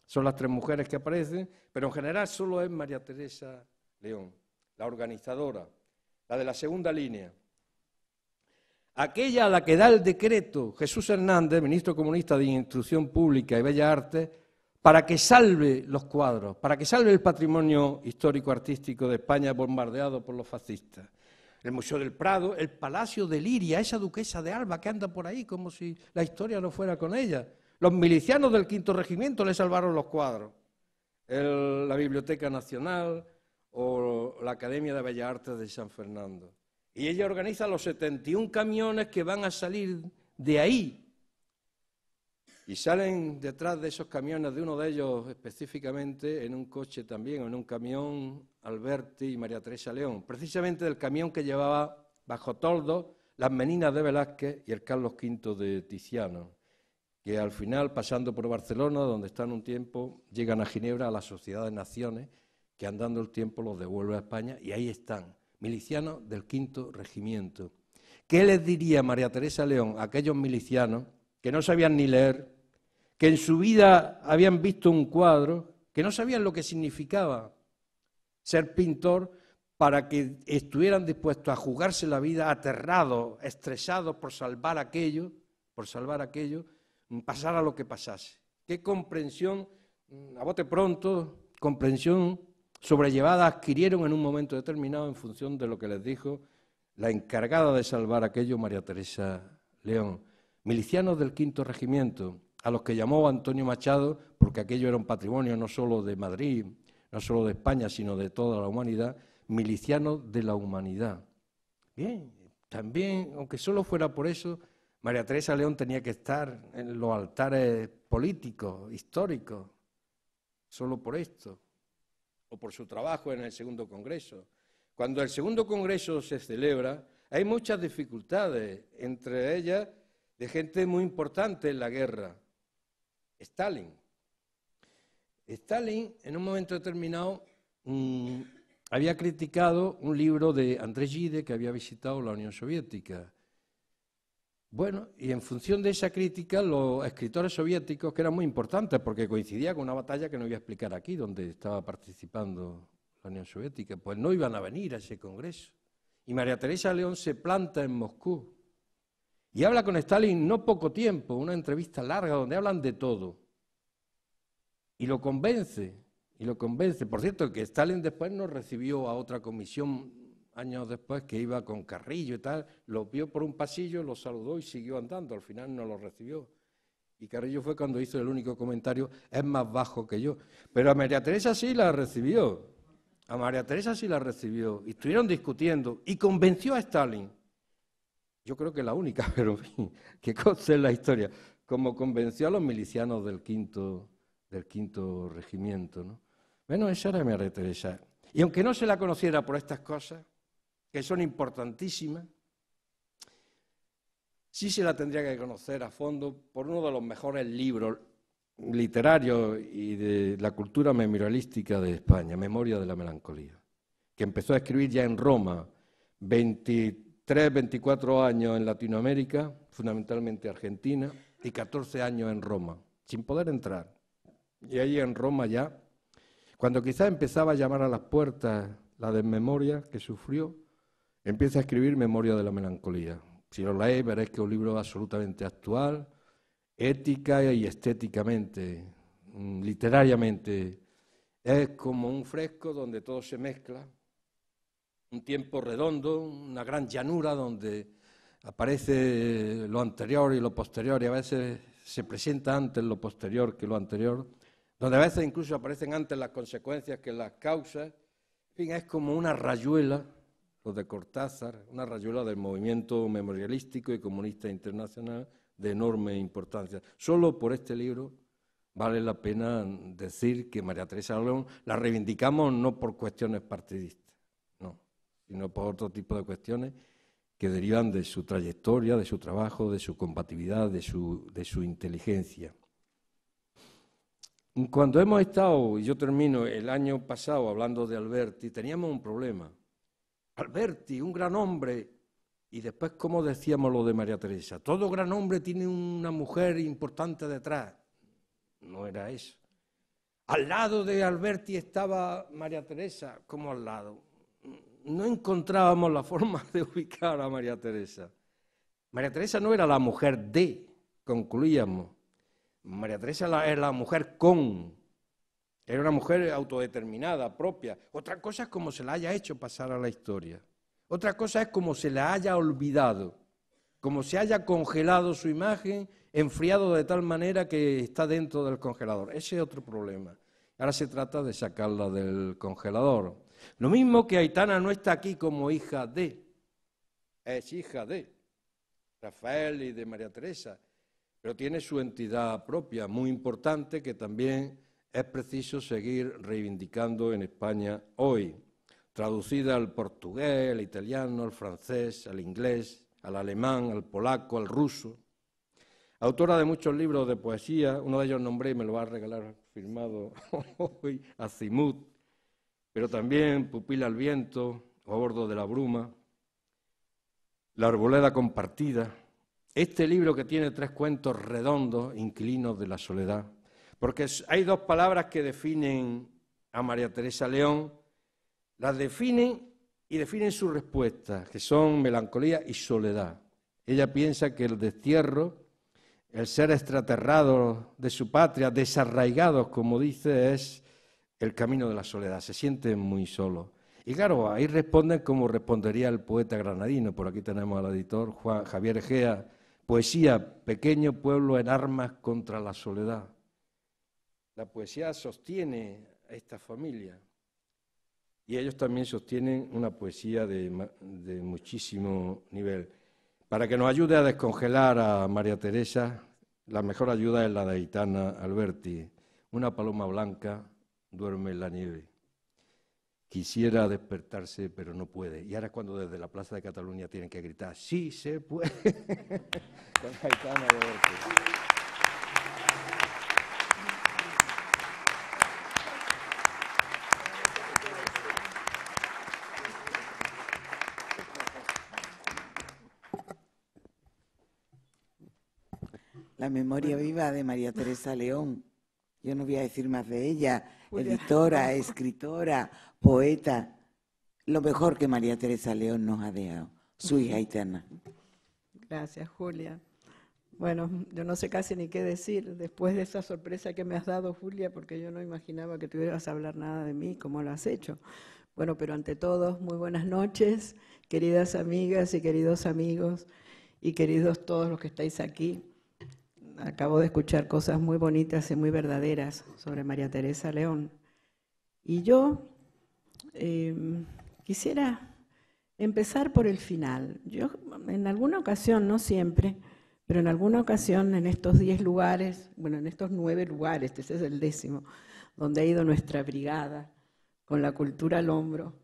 Son las 3 mujeres que aparecen, pero en general solo es María Teresa León, la organizadora, la de la segunda línea. Aquella a la que da el decreto Jesús Hernández, ministro comunista de Instrucción Pública y Bellas Artes, para que salve los cuadros, para que salve el patrimonio histórico-artístico de España bombardeado por los fascistas. El Museo del Prado, el Palacio de Liria, esa duquesa de Alba que anda por ahí como si la historia no fuera con ella. Los milicianos del 5º Regimiento le salvaron los cuadros. La Biblioteca Nacional o la Academia de Bellas Artes de San Fernando. Y ella organiza los 71 camiones que van a salir de ahí. Y salen detrás de esos camiones, de uno de ellos específicamente, en un coche también, o en un camión, Alberti y María Teresa León. Precisamente del camión que llevaba bajo toldo las Meninas de Velázquez y el Carlos V de Tiziano, que al final, pasando por Barcelona, donde están un tiempo, llegan a Ginebra, a la Sociedad de Naciones, que andando el tiempo los devuelve a España, y ahí están, milicianos del V Regimiento. ¿Qué les diría María Teresa León a aquellos milicianos que no sabían ni leer, que en su vida habían visto un cuadro, que no sabían lo que significaba ser pintor, para que estuvieran dispuestos a jugarse la vida aterrados, estresados por salvar aquello, pasara lo que pasase? ¿Qué comprensión, a bote pronto, comprensión sobrellevada adquirieron en un momento determinado en función de lo que les dijo la encargada de salvar aquello, María Teresa León? Milicianos del V Regimiento, a los que llamó Antonio Machado, porque aquello era un patrimonio no solo de Madrid, no solo de España, sino de toda la humanidad, milicianos de la humanidad. Bien, también, aunque solo fuera por eso, María Teresa León tenía que estar en los altares políticos, históricos, solo por esto, o por su trabajo en el Segundo Congreso. Cuando el Segundo Congreso se celebra, hay muchas dificultades, entre ellas de gente muy importante en la guerra. Stalin, en un momento determinado, había criticado un libro de André Gide que había visitado la Unión Soviética. Bueno, y en función de esa crítica, los escritores soviéticos, que eran muy importantes porque coincidía con una batalla que no voy a explicar aquí, donde estaba participando la Unión Soviética, pues no iban a venir a ese congreso. Y María Teresa León se planta en Moscú y habla con Stalin no poco tiempo, una entrevista larga donde hablan de todo. Y lo convence. Por cierto, que Stalin después nos recibió a otra comisión años después, que iba con Carrillo y tal, lo vio por un pasillo, lo saludó y siguió andando, al final no lo recibió. Y Carrillo fue cuando hizo el único comentario: es más bajo que yo. Pero a María Teresa sí la recibió, y estuvieron discutiendo, y convenció a Stalin. Yo creo que la única, pero en fin, que conste en la historia, como convenció a los milicianos del quinto Regimiento, ¿no? Bueno, esa era María Teresa. Y aunque no se la conociera por estas cosas, que son importantísimas, sí se la tendría que conocer a fondo por uno de los mejores libros literarios y de la cultura memorialística de España, Memoria de la Melancolía, que empezó a escribir ya en Roma, 23, 24 años en Latinoamérica, fundamentalmente Argentina, y 14 años en Roma, sin poder entrar. Y ahí en Roma ya, cuando quizás empezaba a llamar a las puertas la desmemoria que sufrió, empieza a escribir Memoria de la Melancolía. Si lo leéis veréis que es un libro absolutamente actual, ética y estéticamente, literariamente. Es como un fresco donde todo se mezcla, un tiempo redondo, una gran llanura donde aparece lo anterior y lo posterior, y a veces se presenta antes lo posterior que lo anterior, donde a veces incluso aparecen antes las consecuencias que las causas. En fin, es como una rayuela, lo de Cortázar, una rayuela del movimiento memorialístico y comunista internacional de enorme importancia. Solo por este libro vale la pena decir que María Teresa León la reivindicamos no por cuestiones partidistas, no, sino por otro tipo de cuestiones que derivan de su trayectoria, de su trabajo, de su combatividad, de su inteligencia. Cuando hemos estado, y yo termino, el año pasado hablando de Alberti, teníamos un problema. Alberti, un gran hombre, y después, ¿cómo decíamos lo de María Teresa? Todo gran hombre tiene una mujer importante detrás. No era eso. Al lado de Alberti estaba María Teresa, ¿cómo al lado? No encontrábamos la forma de ubicar a María Teresa. María Teresa no era la mujer de, concluíamos. María Teresa era la mujer con, era una mujer autodeterminada, propia. Otra cosa es como se la haya hecho pasar a la historia. Otra cosa es como se la haya olvidado, como se haya congelado su imagen, enfriado de tal manera que está dentro del congelador. Ese es otro problema. Ahora se trata de sacarla del congelador. Lo mismo que Aitana no está aquí como hija de, es hija de Rafael y de María Teresa, pero tiene su entidad propia, muy importante, que también es preciso seguir reivindicando en España hoy, traducida al portugués, al italiano, al francés, al inglés, al alemán, al polaco, al ruso. Autora de muchos libros de poesía, uno de ellos nombré y me lo va a regalar firmado hoy, Azimut, pero también Pupila al viento, o A bordo de la bruma, La arboleda compartida. Este libro que tiene 3 cuentos redondos, Inquilinos de la soledad, porque hay 2 palabras que definen a María Teresa León, las definen y definen su respuesta, que son melancolía y soledad. Ella piensa que el destierro, el ser extraterrado de su patria, desarraigados, como dice, es el camino de la soledad. Se siente muy solo. Y claro, ahí responden como respondería el poeta granadino. Por aquí tenemos al editor, Javier Egea. Poesía, pequeño pueblo en armas contra la soledad. La poesía sostiene a esta familia. Y ellos también sostienen una poesía de muchísimo nivel. Para que nos ayude a descongelar a María Teresa, la mejor ayuda es la de Aitana Alberti. Una paloma blanca duerme en la nieve. Quisiera despertarse, pero no puede. Y ahora es cuando desde la Plaza de Cataluña tienen que gritar, ¡sí se puede! Con Aitana Alberti. La memoria viva de María Teresa León. Yo no voy a decir más de ella. Editora, escritora, poeta. Lo mejor que María Teresa León nos ha dejado. Su hija Aitana. Gracias, Julia. Bueno, yo no sé casi ni qué decir después de esa sorpresa que me has dado, Julia, porque yo no imaginaba que tuvieras a hablar nada de mí, como lo has hecho. Bueno, pero ante todo, muy buenas noches, queridas amigas y queridos amigos, y queridos todos los que estáis aquí. Acabo de escuchar cosas muy bonitas y muy verdaderas sobre María Teresa León. Y yo quisiera empezar por el final. Yo en alguna ocasión, no siempre, pero en alguna ocasión en estos 10 lugares, bueno, en estos 9 lugares, este es el 10º, donde ha ido nuestra brigada, con la cultura al hombro,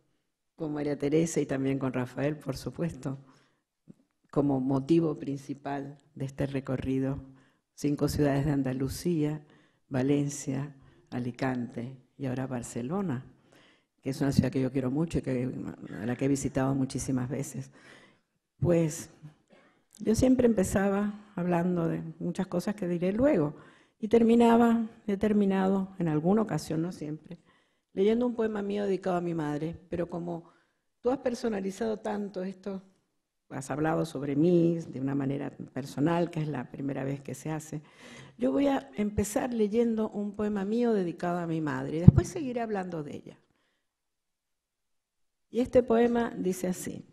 con María Teresa y también con Rafael, por supuesto, como motivo principal de este recorrido. 5 ciudades de Andalucía, Valencia, Alicante y ahora Barcelona, que es una ciudad que yo quiero mucho y a la que he visitado muchísimas veces. Pues yo siempre empezaba hablando de muchas cosas que diré luego y he terminado en alguna ocasión, no siempre, leyendo un poema mío dedicado a mi madre, pero como tú has personalizado tanto esto, has hablado sobre mí de una manera personal, que es la primera vez que se hace. Yo voy a empezar leyendo un poema mío dedicado a mi madre y después seguiré hablando de ella. Y este poema dice así: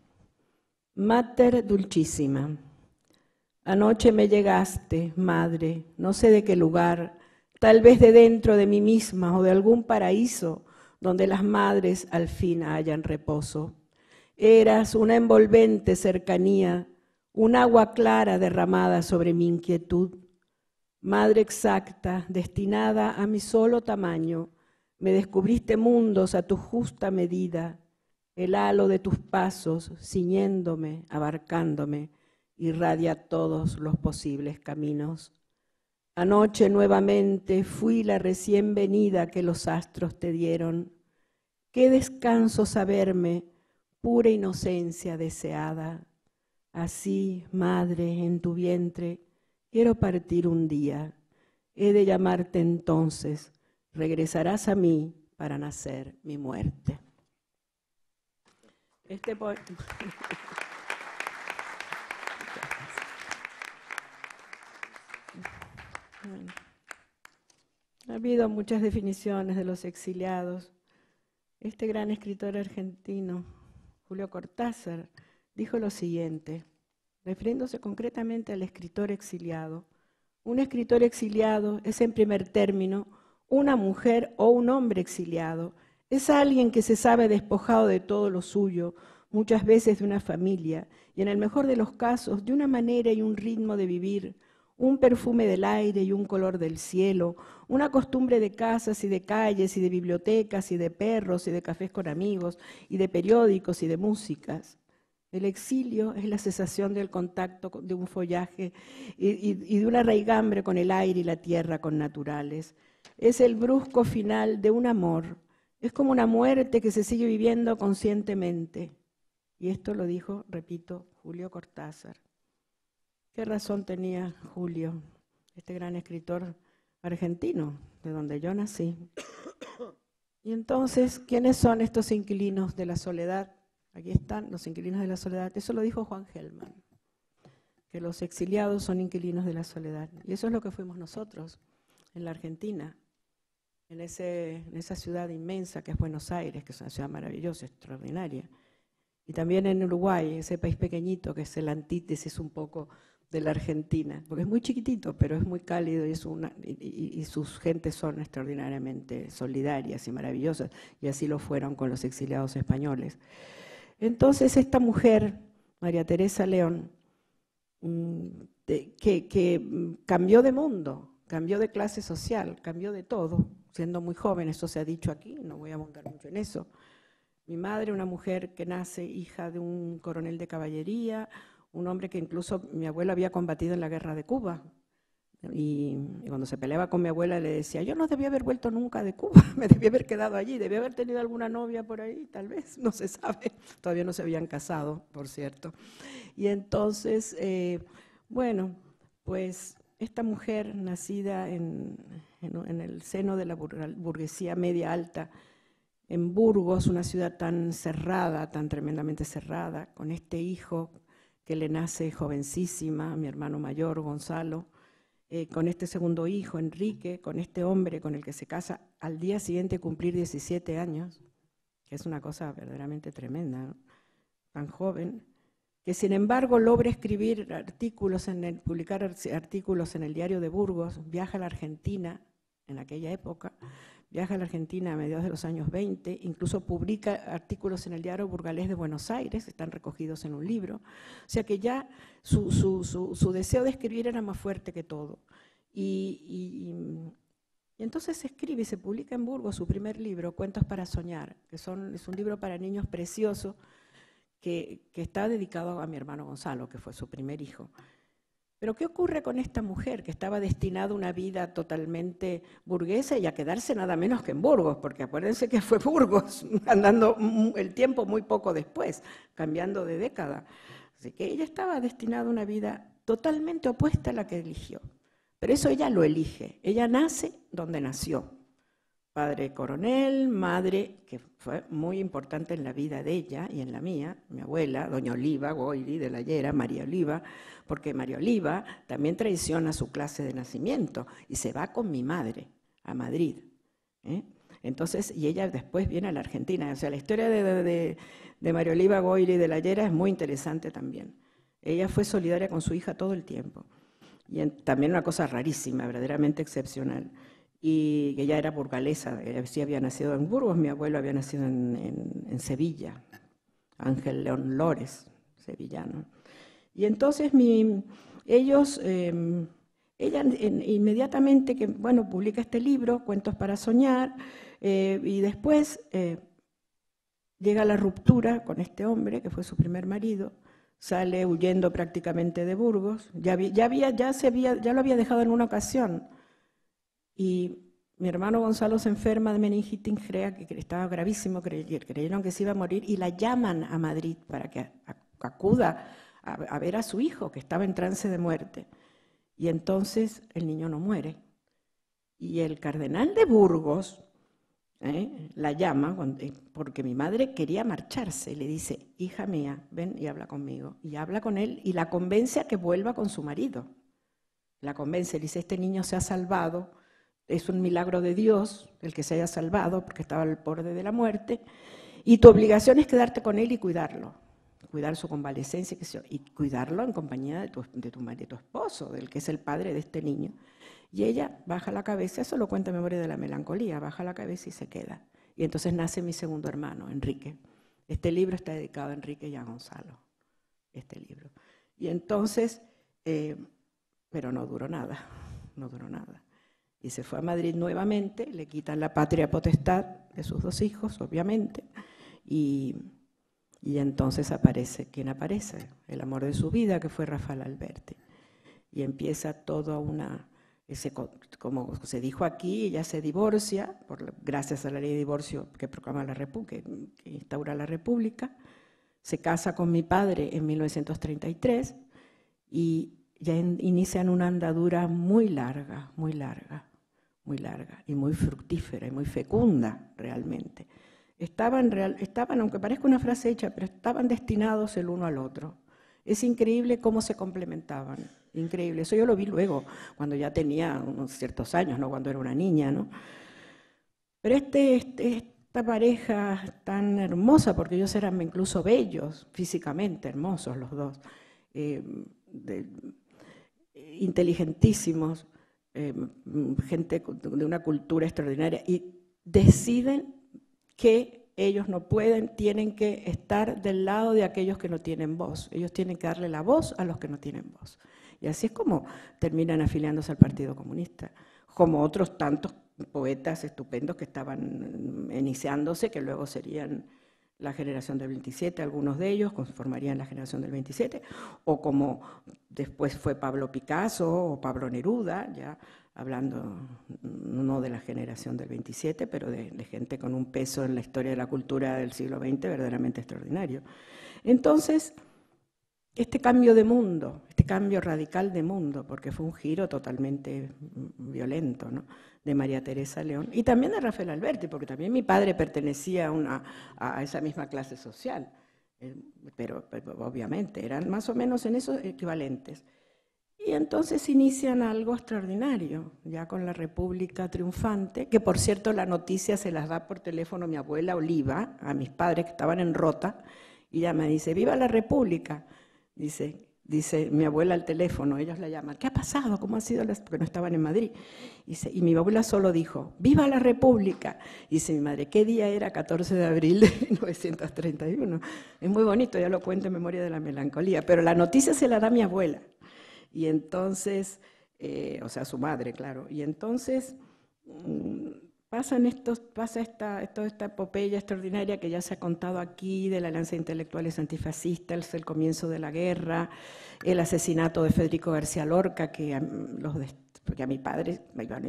Mater dulcísima, anoche me llegaste, madre, no sé de qué lugar, tal vez de dentro de mí misma o de algún paraíso donde las madres al fin hallan reposo. Eras una envolvente cercanía, un agua clara derramada sobre mi inquietud. Madre exacta, destinada a mi solo tamaño, me descubriste mundos a tu justa medida. El halo de tus pasos, ciñéndome, abarcándome, irradia todos los posibles caminos. Anoche nuevamente fui la recién venida que los astros te dieron. Qué descanso saberme, pura inocencia deseada. Así, madre, en tu vientre, quiero partir un día. He de llamarte entonces, regresarás a mí para nacer mi muerte. Este poema... Ha habido muchas definiciones de los exiliados. Este gran escritor argentino, Julio Cortázar, dijo lo siguiente, refiriéndose concretamente al escritor exiliado. Un escritor exiliado es, en primer término, una mujer o un hombre exiliado. Es alguien que se sabe despojado de todo lo suyo, muchas veces de una familia, y en el mejor de los casos, de una manera y un ritmo de vivir, un perfume del aire y un color del cielo, una costumbre de casas y de calles y de bibliotecas y de perros y de cafés con amigos y de periódicos y de músicas. El exilio es la cesación del contacto de un follaje y de una raigambre con el aire y la tierra con naturales. Es el brusco final de un amor. Es como una muerte que se sigue viviendo conscientemente. Y esto lo dijo, repito, Julio Cortázar. ¿Qué razón tenía Julio, este gran escritor argentino, de donde yo nací? Y entonces, ¿quiénes son estos inquilinos de la soledad? Aquí están los inquilinos de la soledad. Eso lo dijo Juan Gelman, que los exiliados son inquilinos de la soledad. Y eso es lo que fuimos nosotros en la Argentina, en esa ciudad inmensa que es Buenos Aires, que es una ciudad maravillosa, extraordinaria. Y también en Uruguay, ese país pequeñito que es el antítesis un poco de la Argentina, porque es muy chiquitito, pero es muy cálido y sus gentes son extraordinariamente solidarias y maravillosas, y así lo fueron con los exiliados españoles. Entonces esta mujer, María Teresa León, que cambió de mundo, cambió de clase social, cambió de todo, siendo muy joven, eso se ha dicho aquí, no voy a abundar mucho en eso. Mi madre, una mujer que nace hija de un coronel de caballería, un hombre que incluso mi abuelo había combatido en la guerra de Cuba. Y cuando se peleaba con mi abuela le decía, yo no debía haber vuelto nunca de Cuba, me debía haber quedado allí, debía haber tenido alguna novia por ahí, tal vez, no se sabe, todavía no se habían casado, por cierto. Y entonces, bueno, pues esta mujer nacida en el seno de la burguesía media alta, en Burgos, una ciudad tan cerrada, tan tremendamente cerrada, con este hijo que le nace jovencísima, mi hermano mayor, Gonzalo, con este segundo hijo, Enrique, con este hombre con el que se casa al día siguiente cumplir 17 años, que es una cosa verdaderamente tremenda, ¿no? Tan joven, que sin embargo logra escribir artículos, publicar artículos en el diario de Burgos, viaja a la Argentina en aquella época, viaja a la Argentina a mediados de los años 20, incluso publica artículos en el diario burgalés de Buenos Aires, están recogidos en un libro. O sea que ya su deseo de escribir era más fuerte que todo. Y entonces escribe y se publica en Burgos su primer libro, Cuentos para soñar, que es un libro para niños precioso que está dedicado a mi hermano Gonzalo, que fue su primer hijo. Pero ¿qué ocurre con esta mujer que estaba destinada a una vida totalmente burguesa y a quedarse nada menos que en Burgos? Porque acuérdense que fue Burgos, andando el tiempo muy poco después, cambiando de década. Así que ella estaba destinada a una vida totalmente opuesta a la que eligió. Pero eso ella lo elige, ella nace donde nació. Padre coronel, madre, que fue muy importante en la vida de ella y en la mía, mi abuela, doña Oliva Goiri de la Llera, María Oliva, porque María Oliva también traiciona su clase de nacimiento y se va con mi madre a Madrid. Entonces, y ella después viene a la Argentina. O sea, la historia de María Oliva Goiri de la Llera es muy interesante también. Ella fue solidaria con su hija todo el tiempo. Y también una cosa rarísima, verdaderamente excepcional. Y que ella era burgalesa, ella sí había nacido en Burgos, mi abuelo había nacido en Sevilla, Ángel León Lores, sevillano. Y entonces ella inmediatamente que, bueno, publica este libro, Cuentos para soñar, y después llega la ruptura con este hombre, que fue su primer marido, sale huyendo prácticamente de Burgos, ya lo había dejado en una ocasión. Y mi hermano Gonzalo se enferma de meningitis, que estaba gravísimo, creyeron que se iba a morir y la llaman a Madrid para que acuda a ver a su hijo que estaba en trance de muerte. Y entonces el niño no muere. Y el cardenal de Burgos la llama porque mi madre quería marcharse y le dice, hija mía, ven y habla conmigo. Y habla con él y la convence a que vuelva con su marido. La convence, le dice, este niño se ha salvado. Es un milagro de Dios el que se haya salvado porque estaba al borde de la muerte y tu obligación es quedarte con él y cuidarlo, cuidar su convalecencia y cuidarlo en compañía de tu esposo, del que es el padre de este niño. Y ella baja la cabeza, eso lo cuenta Memoria de la Melancolía, baja la cabeza y se queda. Y entonces nace mi segundo hermano, Enrique. Este libro está dedicado a Enrique y a Gonzalo, este libro. Y entonces, pero no duró nada, no duró nada. Y se fue a Madrid nuevamente, le quitan la patria potestad de sus 2 hijos, obviamente, y entonces aparece, ¿quién aparece? El amor de su vida, que fue Rafael Alberti. Y empieza toda una, como se dijo aquí, ella se divorcia, gracias a la ley de divorcio que proclama la República, que instaura la República, se casa con mi padre en 1933 y ya inician una andadura muy larga, muy larga, muy larga y muy fructífera y muy fecunda realmente. Estaban, aunque parezca una frase hecha, pero estaban destinados el uno al otro. Es increíble cómo se complementaban, increíble. Eso yo lo vi luego, cuando ya tenía unos ciertos años, ¿no? Cuando era una niña, ¿no? Pero esta pareja tan hermosa, porque ellos eran incluso bellos, físicamente hermosos los dos, inteligentísimos, gente de una cultura extraordinaria, y deciden que ellos no pueden, tienen que estar del lado de aquellos que no tienen voz. Ellos tienen que darle la voz a los que no tienen voz. Y así es como terminan afiliándose al Partido Comunista, como otros tantos poetas estupendos que estaban iniciándose, que luego serían la generación del 27, algunos de ellos conformarían la generación del 27, o como después fue Pablo Picasso o Pablo Neruda, ya hablando no de la generación del 27, pero de gente con un peso en la historia de la cultura del siglo XX verdaderamente extraordinario. Entonces, este cambio de mundo, este cambio radical de mundo, porque fue un giro totalmente violento, ¿no?, de María Teresa León, y también de Rafael Alberti, porque también mi padre pertenecía a esa misma clase social, pero obviamente eran más o menos en esos equivalentes. Y entonces inician algo extraordinario, ya con la República triunfante, que por cierto la noticia se las da por teléfono mi abuela Oliva, a mis padres que estaban en Rota, y ella me dice, ¡viva la República! Dice mi abuela al teléfono, ellos la llaman, ¿qué ha pasado? ¿Cómo ha sido? Porque no estaban en Madrid. Y mi abuela solo dijo, ¡viva la República! Dice mi madre, ¿qué día era? 14 de abril de 1931. Es muy bonito, ya lo cuento en Memoria de la Melancolía, pero la noticia se la da mi abuela. Y entonces, o sea, su madre, claro. Y entonces pasa toda esta epopeya extraordinaria que ya se ha contado aquí, de la Alianza de Intelectuales Antifascistas, el comienzo de la guerra, el asesinato de Federico García Lorca, que a mi padre,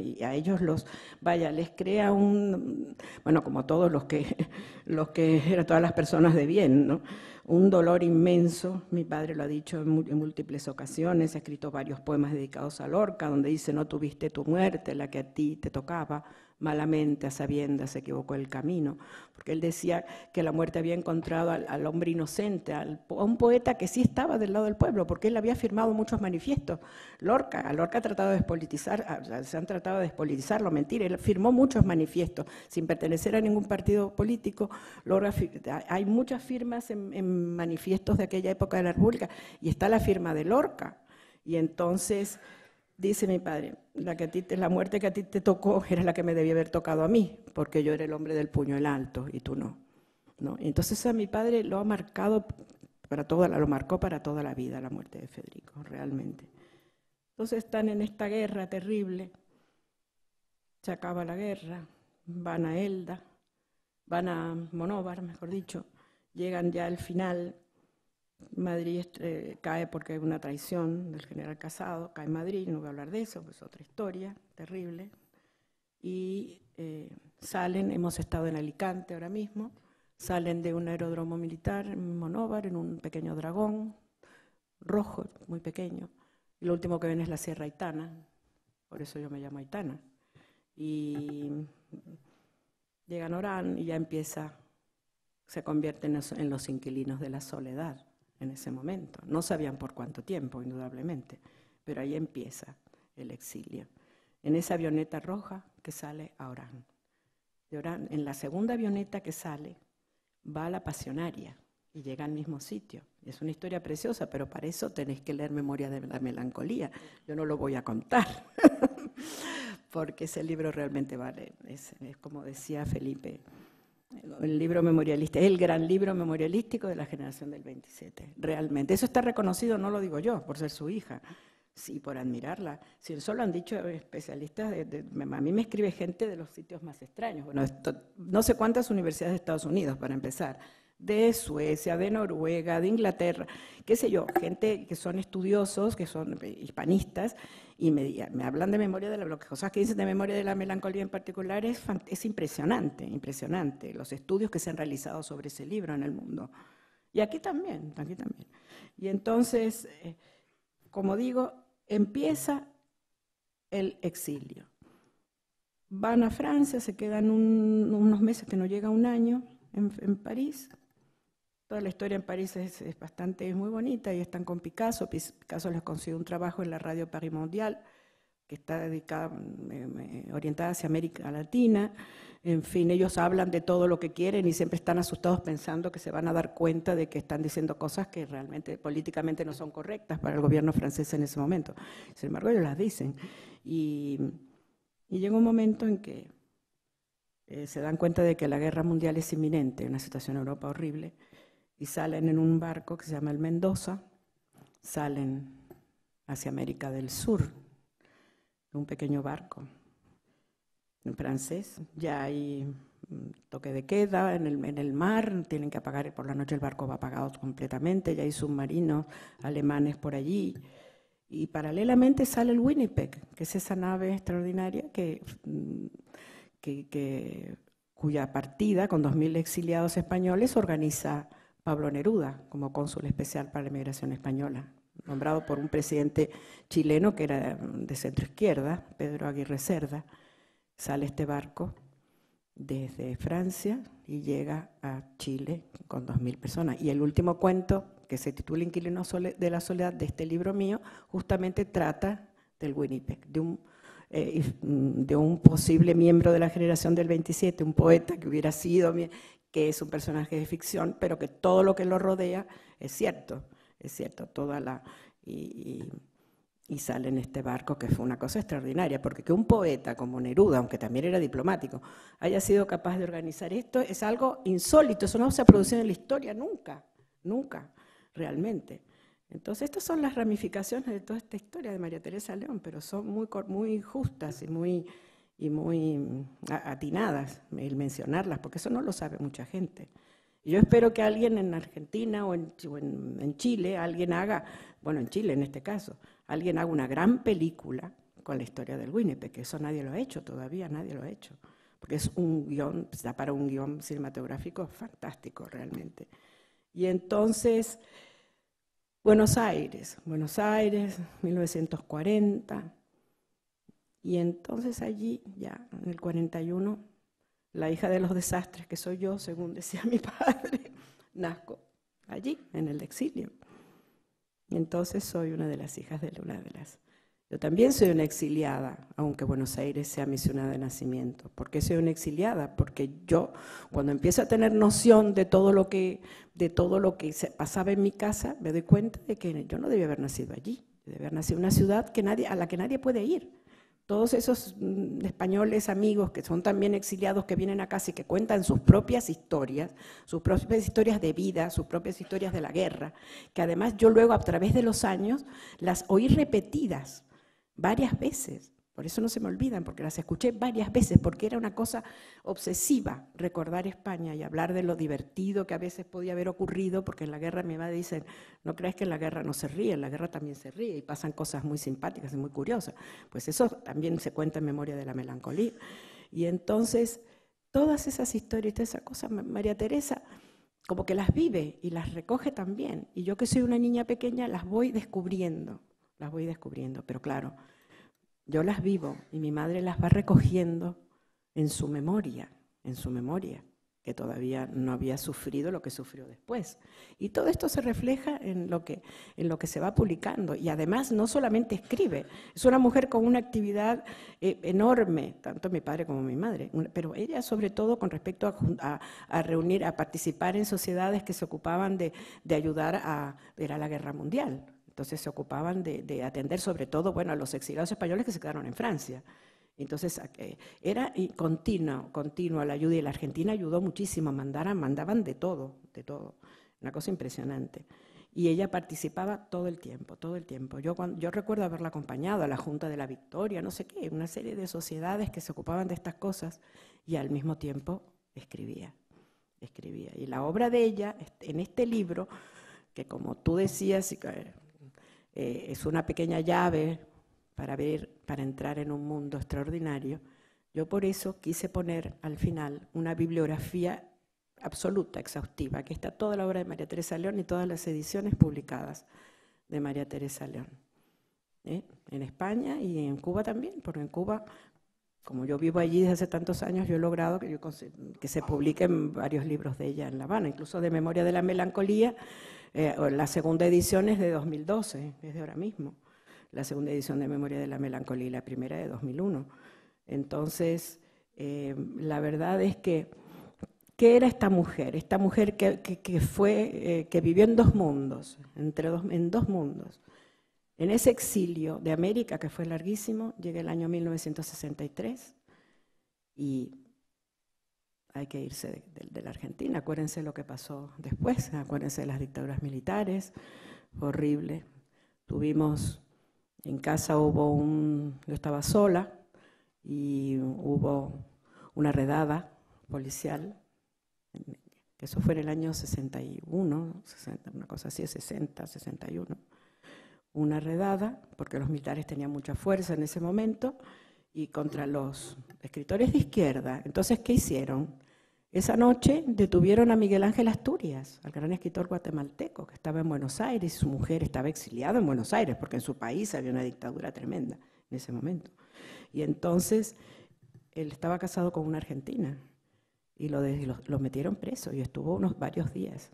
y a ellos les crea bueno, como todos los que eran todas las personas de bien, ¿no?, un dolor inmenso. Mi padre lo ha dicho en múltiples ocasiones, ha escrito varios poemas dedicados a Lorca, donde dice, no tuviste tu muerte, la que a ti te tocaba, malamente, a sabiendas, se equivocó el camino, porque él decía que la muerte había encontrado al hombre inocente, a un poeta que sí estaba del lado del pueblo, porque él había firmado muchos manifiestos. A Lorca ha tratado de despolitizar, se han tratado de despolitizarlo, mentira, él firmó muchos manifiestos, sin pertenecer a ningún partido político. Hay muchas firmas en manifiestos de aquella época de la República, y está la firma de Lorca, y entonces dice mi padre, la muerte que a ti te tocó era la que me debía haber tocado a mí, porque yo era el hombre del puño en alto y tú no. Entonces a mi padre lo marcó para toda la vida la muerte de Federico, realmente. Entonces están en esta guerra terrible, se acaba la guerra, van a Elda, van a Monóvar, mejor dicho, llegan ya al final. Madrid cae porque hay una traición del general Casado, cae en Madrid, no voy a hablar de eso, pues otra historia terrible. Y salen, hemos estado en Alicante ahora mismo, salen de un aeródromo militar en Monóvar, en un pequeño dragón rojo, muy pequeño, y lo último que ven es la Sierra Aitana, por eso yo me llamo Aitana. Y llegan a Orán y ya se convierten en los inquilinos de la soledad. En ese momento. No sabían por cuánto tiempo, indudablemente, pero ahí empieza el exilio. En esa avioneta roja que sale a Orán. De Orán, en la segunda avioneta que sale, va a la Pasionaria y llega al mismo sitio. Es una historia preciosa, pero para eso tenéis que leer Memoria de la Melancolía. Yo no lo voy a contar, porque ese libro realmente vale. Es como decía Felipe, el libro memorialista, el gran libro memorialístico de la generación del 27, realmente. Eso está reconocido, no lo digo yo, por ser su hija, sí, por admirarla. Si eso lo han dicho especialistas, a mí me escribe gente de los sitios más extraños. Bueno, no sé cuántas universidades de Estados Unidos, para empezar, de Suecia, de Noruega, de Inglaterra, qué sé yo, gente que son estudiosos, que son hispanistas, y me hablan de memoria de las cosas que dicen de memoria de la melancolía en particular, es impresionante, impresionante, los estudios que se han realizado sobre ese libro en el mundo. Y aquí también, aquí también. Y entonces, como digo, empieza el exilio. Van a Francia, se quedan unos meses, que no llega un año, en París. Toda la historia en París es muy bonita, y están con Picasso. Picasso les consiguió un trabajo en la radio Paris Mondial, que está dedicada, orientada hacia América Latina. En fin, ellos hablan de todo lo que quieren y siempre están asustados pensando que se van a dar cuenta de que están diciendo cosas que realmente políticamente no son correctas para el gobierno francés en ese momento. Sin embargo, ellos las dicen. Y llega un momento en que se dan cuenta de que la guerra mundial es inminente, una situación en Europa horrible, y salen en un barco que se llama el Mendoza, salen hacia América del Sur, un pequeño barco en francés. Ya hay toque de queda en el mar, tienen que apagar, por la noche el barco va apagado completamente, ya hay submarinos alemanes por allí, y paralelamente sale el Winnipeg, que es esa nave extraordinaria cuya partida con 2.000 exiliados españoles organiza Pablo Neruda como cónsul especial para la emigración española, nombrado por un presidente chileno que era de centroizquierda, Pedro Aguirre Cerda. Sale este barco desde Francia y llega a Chile con 2.000 personas. Y el último cuento, que se titula Inquilino de la Soledad, de este libro mío, justamente trata del Winnipeg, de un posible miembro de la generación del 27, un poeta que hubiera sido, que es un personaje de ficción, pero que todo lo que lo rodea es cierto, y sale en este barco, que fue una cosa extraordinaria, porque que un poeta como Neruda, aunque también era diplomático, haya sido capaz de organizar esto, es algo insólito, eso no se ha producido en la historia nunca, realmente. Entonces, estas son las ramificaciones de toda esta historia de María Teresa León, pero son muy justas y muy atinadas el mencionarlas, porque eso no lo sabe mucha gente. Y yo espero que alguien en Argentina o en Chile, alguien haga, bueno, en Chile en este caso, alguien haga una gran película con la historia del Winnipeg, que eso nadie lo ha hecho, todavía nadie lo ha hecho, porque es un guión, da para un guión cinematográfico fantástico realmente. Y entonces, Buenos Aires, 1940, y entonces allí, ya en el 41, la hija de los desastres que soy yo, según decía mi padre, nazco allí, en el exilio. Y entonces soy una de las hijas de una de las... Yo también soy una exiliada, aunque Buenos Aires sea mi ciudad de nacimiento. ¿Por qué soy una exiliada? Porque yo, cuando empiezo a tener noción de todo lo que pasaba en mi casa, me doy cuenta de que yo no debía haber nacido allí, debía haber nacido en una ciudad a la que nadie puede ir. Todos esos españoles amigos que son también exiliados, que vienen acá y que cuentan sus propias historias de vida, sus propias historias de la guerra, que además yo luego a través de los años las oí repetidas varias veces. Por eso no se me olvidan, porque las escuché varias veces, porque era una cosa obsesiva recordar España y hablar de lo divertido que a veces podía haber ocurrido, porque en la guerra mi madre dice, no creas que en la guerra no se ríe, en la guerra también se ríe y pasan cosas muy simpáticas y muy curiosas. Pues eso también se cuenta en Memoria de la Melancolía. Y entonces, todas esas historias, todas esas cosas, María Teresa como que las vive y las recoge también. Y yo que soy una niña pequeña las voy descubriendo, pero claro, yo las vivo y mi madre las va recogiendo en su memoria, que todavía no había sufrido lo que sufrió después. Y todo esto se refleja en lo que se va publicando. Y además no solamente escribe, es una mujer con una actividad enorme, tanto mi padre como mi madre, pero ella sobre todo con respecto a reunir, a participar en sociedades que se ocupaban de ayudar a la guerra mundial. Entonces se ocupaban de atender sobre todo, bueno, a los exiliados españoles que se quedaron en Francia. Entonces, era continua la ayuda, y la Argentina ayudó muchísimo, mandaban de todo, una cosa impresionante. Y ella participaba todo el tiempo. Yo recuerdo haberla acompañado a la Junta de la Victoria, no sé qué, una serie de sociedades que se ocupaban de estas cosas, y al mismo tiempo escribía. Y la obra de ella, en este libro, que como tú decías, es una pequeña llave para entrar en un mundo extraordinario, yo por eso quise poner al final una bibliografía absoluta, exhaustiva. Aquí está toda la obra de María Teresa León y todas las ediciones publicadas de María Teresa León. En España y en Cuba también, porque en Cuba, como yo vivo allí desde hace tantos años, yo he logrado que se publiquen varios libros de ella en La Habana, incluso de Memoria de la Melancolía. La segunda edición es de 2012, es de ahora mismo. La segunda edición de Memoria de la Melancolía y la primera de 2001. Entonces, la verdad es que, ¿qué era esta mujer? Esta mujer que vivió en dos mundos, en dos mundos. En ese exilio de América, que fue larguísimo, llega el año 1963 y hay que irse de la Argentina. Acuérdense lo que pasó después, acuérdense de las dictaduras militares, horrible. En casa yo estaba sola y hubo una redada policial, que eso fue en el año 61, una cosa así, 60, 61. Una redada, porque los militares tenían mucha fuerza en ese momento, y contra los escritores de izquierda. Entonces, ¿qué hicieron? Esa noche detuvieron a Miguel Ángel Asturias, al gran escritor guatemalteco, que estaba en Buenos Aires, y su mujer estaba exiliada en Buenos Aires, porque en su país había una dictadura tremenda en ese momento. Y entonces, él estaba casado con una argentina, y lo metieron preso, y estuvo varios días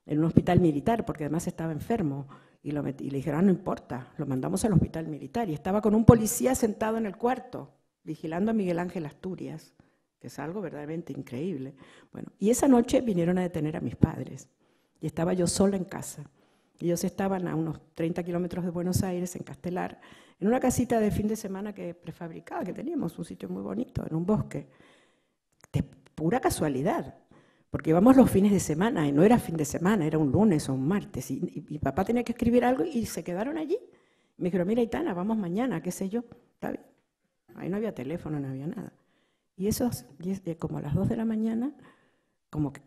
en un hospital militar, porque además estaba enfermo, y le dijeron, no importa, lo mandamos al hospital militar, y estaba con un policía sentado en el cuarto, vigilando a Miguel Ángel Asturias, que es algo verdaderamente increíble. Bueno, y esa noche vinieron a detener a mis padres, y estaba yo sola en casa. Ellos estaban a unos 30 kilómetros de Buenos Aires, en Castelar, en una casita de fin de semana prefabricada que teníamos, un sitio muy bonito, en un bosque, de pura casualidad. Porque íbamos los fines de semana, y no era fin de semana, era un lunes o un martes, y mi papá tenía que escribir algo y se quedaron allí. Me dijeron, mira, Aitana, vamos mañana, qué sé yo. Está bien. Ahí no había teléfono, no había nada. Y como a las 2 de la mañana, como que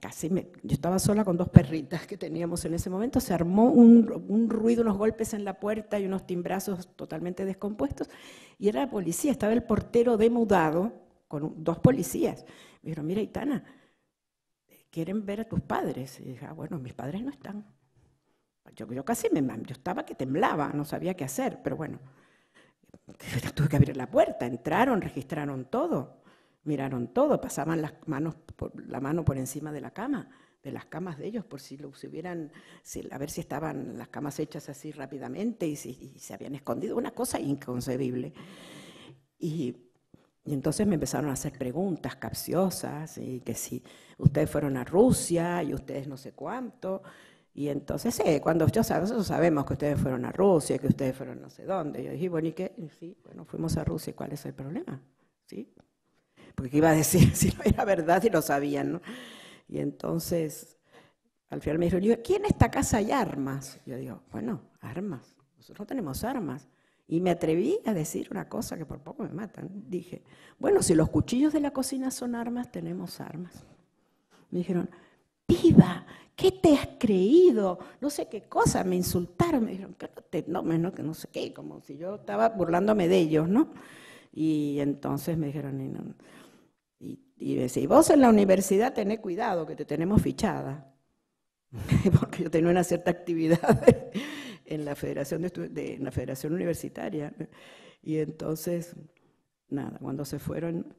yo estaba sola con dos perritas que teníamos en ese momento, se armó un ruido, unos golpes en la puerta y unos timbrazos totalmente descompuestos, y era la policía, estaba el portero demudado con dos policías. Me dijeron, mira, Aitana, quieren ver a tus padres. Y dije, bueno, mis padres no están. Yo estaba que temblaba, no sabía qué hacer, pero bueno, tuve que abrir la puerta, entraron, registraron todo, miraron todo, pasaban la mano por encima de la cama, de las camas de ellos, por si a ver si estaban las camas hechas así rápidamente y se habían escondido, una cosa inconcebible. Y entonces me empezaron a hacer preguntas capciosas, y que si ustedes fueron a Rusia y ustedes no sé cuánto. Y entonces, nosotros sabemos que ustedes fueron a Rusia, que ustedes fueron no sé dónde. Yo dije, bueno, ¿y qué? Y sí, bueno, fuimos a Rusia, ¿cuál es el problema? ¿Sí? Porque ¿qué iba a decir si no era verdad y lo sabían, ¿no? Y entonces, al final me dijeron, ¿quién en esta casa hay armas? Yo digo, bueno, armas, nosotros no tenemos armas. Y me atreví a decir una cosa que por poco me matan. Dije, bueno, si los cuchillos de la cocina son armas, tenemos armas. Me dijeron, piba, ¿qué te has creído? No sé qué cosa, me insultaron. Me dijeron, que no sé qué, como si yo estaba burlándome de ellos, ¿no? Y entonces me dijeron, y vos en la universidad tenés cuidado, que te tenemos fichada. Porque yo tenía una cierta actividad en la Federación en la Federación Universitaria. Y entonces, nada, cuando se fueron,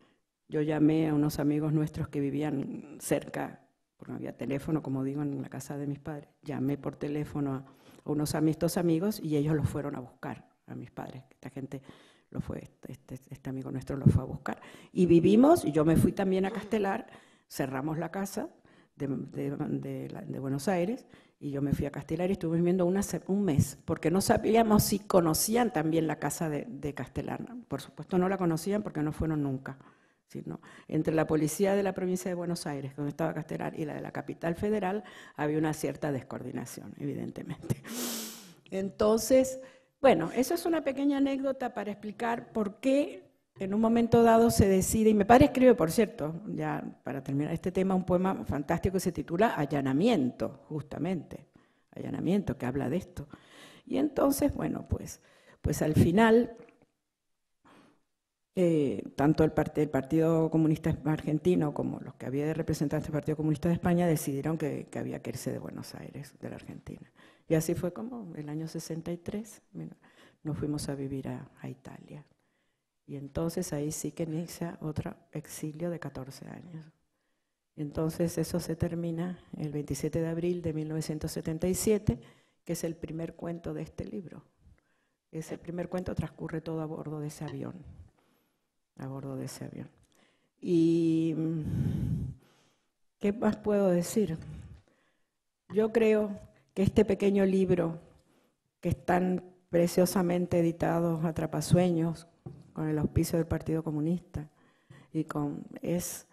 yo llamé a unos amigos nuestros que vivían cerca, porque no había teléfono, como digo, en la casa de mis padres. Llamé por teléfono a unos amigos y ellos los fueron a buscar, a mis padres. Esta gente este amigo nuestro los fue a buscar. Y vivimos, y yo me fui también a Castelar, cerramos la casa, de Buenos Aires, y yo me fui a Castelar y estuve viviendo un mes, porque no sabíamos si conocían también la casa de Castelar. Por supuesto no la conocían porque no fueron nunca. Sino, entre la policía de la provincia de Buenos Aires, donde estaba Castelar, y la de la capital federal, había una cierta descoordinación, evidentemente. Entonces, bueno, eso es una pequeña anécdota para explicar por qué en un momento dado se decide, y mi padre escribe, por cierto, ya para terminar este tema, un poema fantástico que se titula Allanamiento, justamente, Allanamiento, que habla de esto. Y entonces, bueno, pues al final, tanto el Partido Comunista Argentino como los que había de representantes del Partido Comunista de España decidieron que había que irse de Buenos Aires, de la Argentina. Y así fue como el año 63 nos fuimos a vivir a Italia. Y entonces ahí sí que inicia otro exilio de 14 años. Entonces eso se termina el 27 de abril de 1977, que es el primer cuento de este libro. Ese primer cuento transcurre todo a bordo de ese avión. A bordo de ese avión. Y ¿qué más puedo decir? Yo creo que este pequeño libro, que es tan preciosamente editado, Atrapasueños, con el auspicio del Partido Comunista, es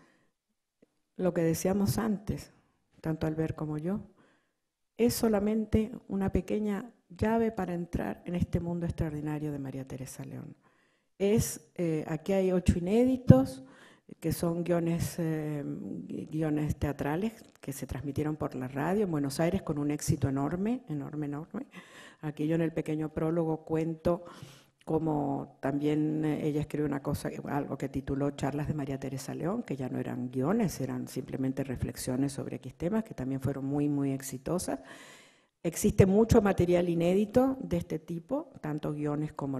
lo que decíamos antes, tanto Albert como yo, es solamente una pequeña llave para entrar en este mundo extraordinario de María Teresa León. Aquí hay 8 inéditos, que son guiones teatrales que se transmitieron por la radio en Buenos Aires con un éxito enorme, enorme, enorme. Aquí yo en el pequeño prólogo cuento como también ella escribió algo que tituló Charlas de María Teresa León, que ya no eran guiones, eran simplemente reflexiones sobre X temas, que también fueron muy, muy exitosas. Existe mucho material inédito de este tipo, tanto guiones como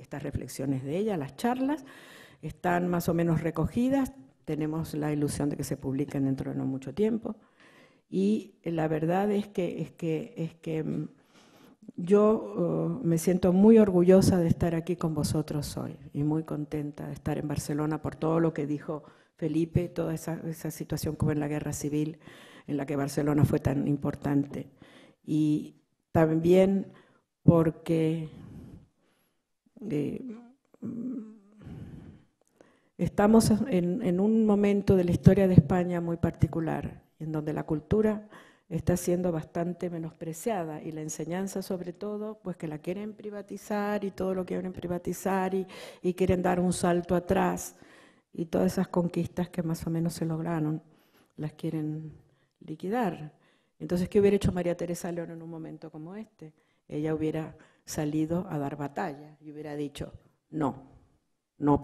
estas reflexiones de ella, las charlas, están más o menos recogidas, tenemos la ilusión de que se publiquen dentro de no mucho tiempo, y la verdad es que yo me siento muy orgullosa de estar aquí con vosotros hoy y muy contenta de estar en Barcelona por todo lo que dijo Felipe, toda esa situación como en la Guerra Civil, en la que Barcelona fue tan importante. Y también porque estamos en un momento de la historia de España muy particular, en donde la cultura está siendo bastante menospreciada y la enseñanza sobre todo, pues que la quieren privatizar y todo lo quieren privatizar y quieren dar un salto atrás y todas esas conquistas que más o menos se lograron, las quieren liquidar. Entonces, ¿qué hubiera hecho María Teresa León en un momento como este? Ella hubiera salido a dar batalla y hubiera dicho, no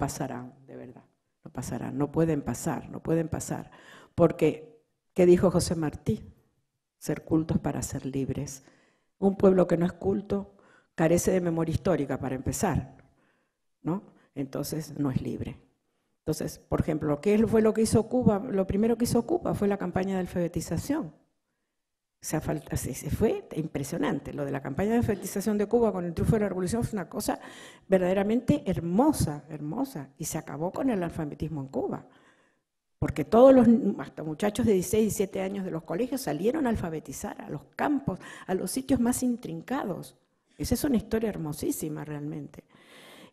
pasarán, de verdad, no pasarán, no pueden pasar, porque, ¿qué dijo José Martí? Ser cultos para ser libres. Un pueblo que no es culto carece de memoria histórica, para empezar, ¿no? Entonces no es libre. Entonces, por ejemplo, ¿qué fue lo que hizo Cuba? Lo primero que hizo Cuba fue la campaña de alfabetización. O sea, fue impresionante. Lo de la campaña de alfabetización de Cuba con el triunfo de la revolución fue una cosa verdaderamente hermosa, hermosa. Y se acabó con el alfabetismo en Cuba. Porque todos hasta muchachos de 16, 17 años de los colegios salieron a alfabetizar a los campos, a los sitios más intrincados. Esa es una historia hermosísima realmente.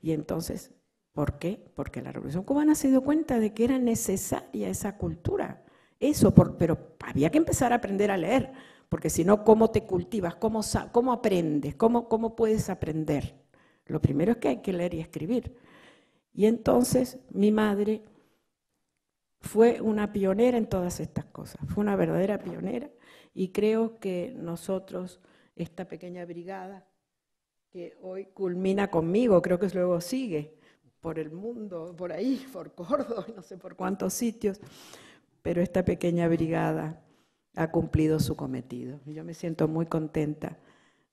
Y entonces, ¿por qué? Porque la Revolución Cubana se dio cuenta de que era necesaria esa cultura. Pero había que empezar a aprender a leer, porque si no, ¿cómo te cultivas? ¿Cómo aprendes? ¿Cómo puedes aprender? Lo primero es que hay que leer y escribir. Y entonces mi madre fue una pionera en todas estas cosas, fue una verdadera pionera, y creo que nosotros, esta pequeña brigada, que hoy culmina conmigo, creo que luego sigue por el mundo, por ahí, por Córdoba, no sé por cuántos sitios, pero esta pequeña brigada ha cumplido su cometido. Y yo me siento muy contenta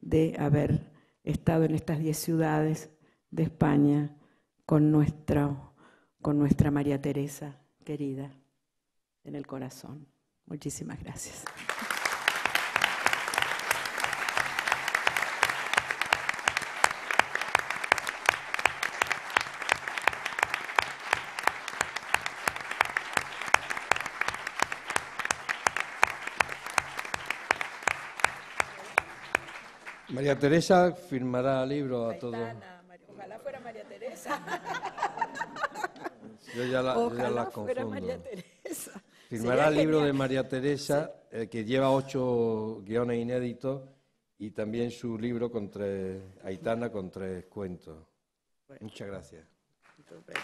de haber estado en estas 10 ciudades de España con nuestra María Teresa querida en el corazón. Muchísimas gracias. María Teresa firmará libros a todos. Ojalá fuera María Teresa. Yo ya las Ojalá confundo. fuera María Teresa. Firmará el Sería libro de genial. María Teresa, que lleva 8 guiones inéditos, y también su libro con 3, Aitana, con 3 cuentos. Bueno. Muchas gracias. Estupendo.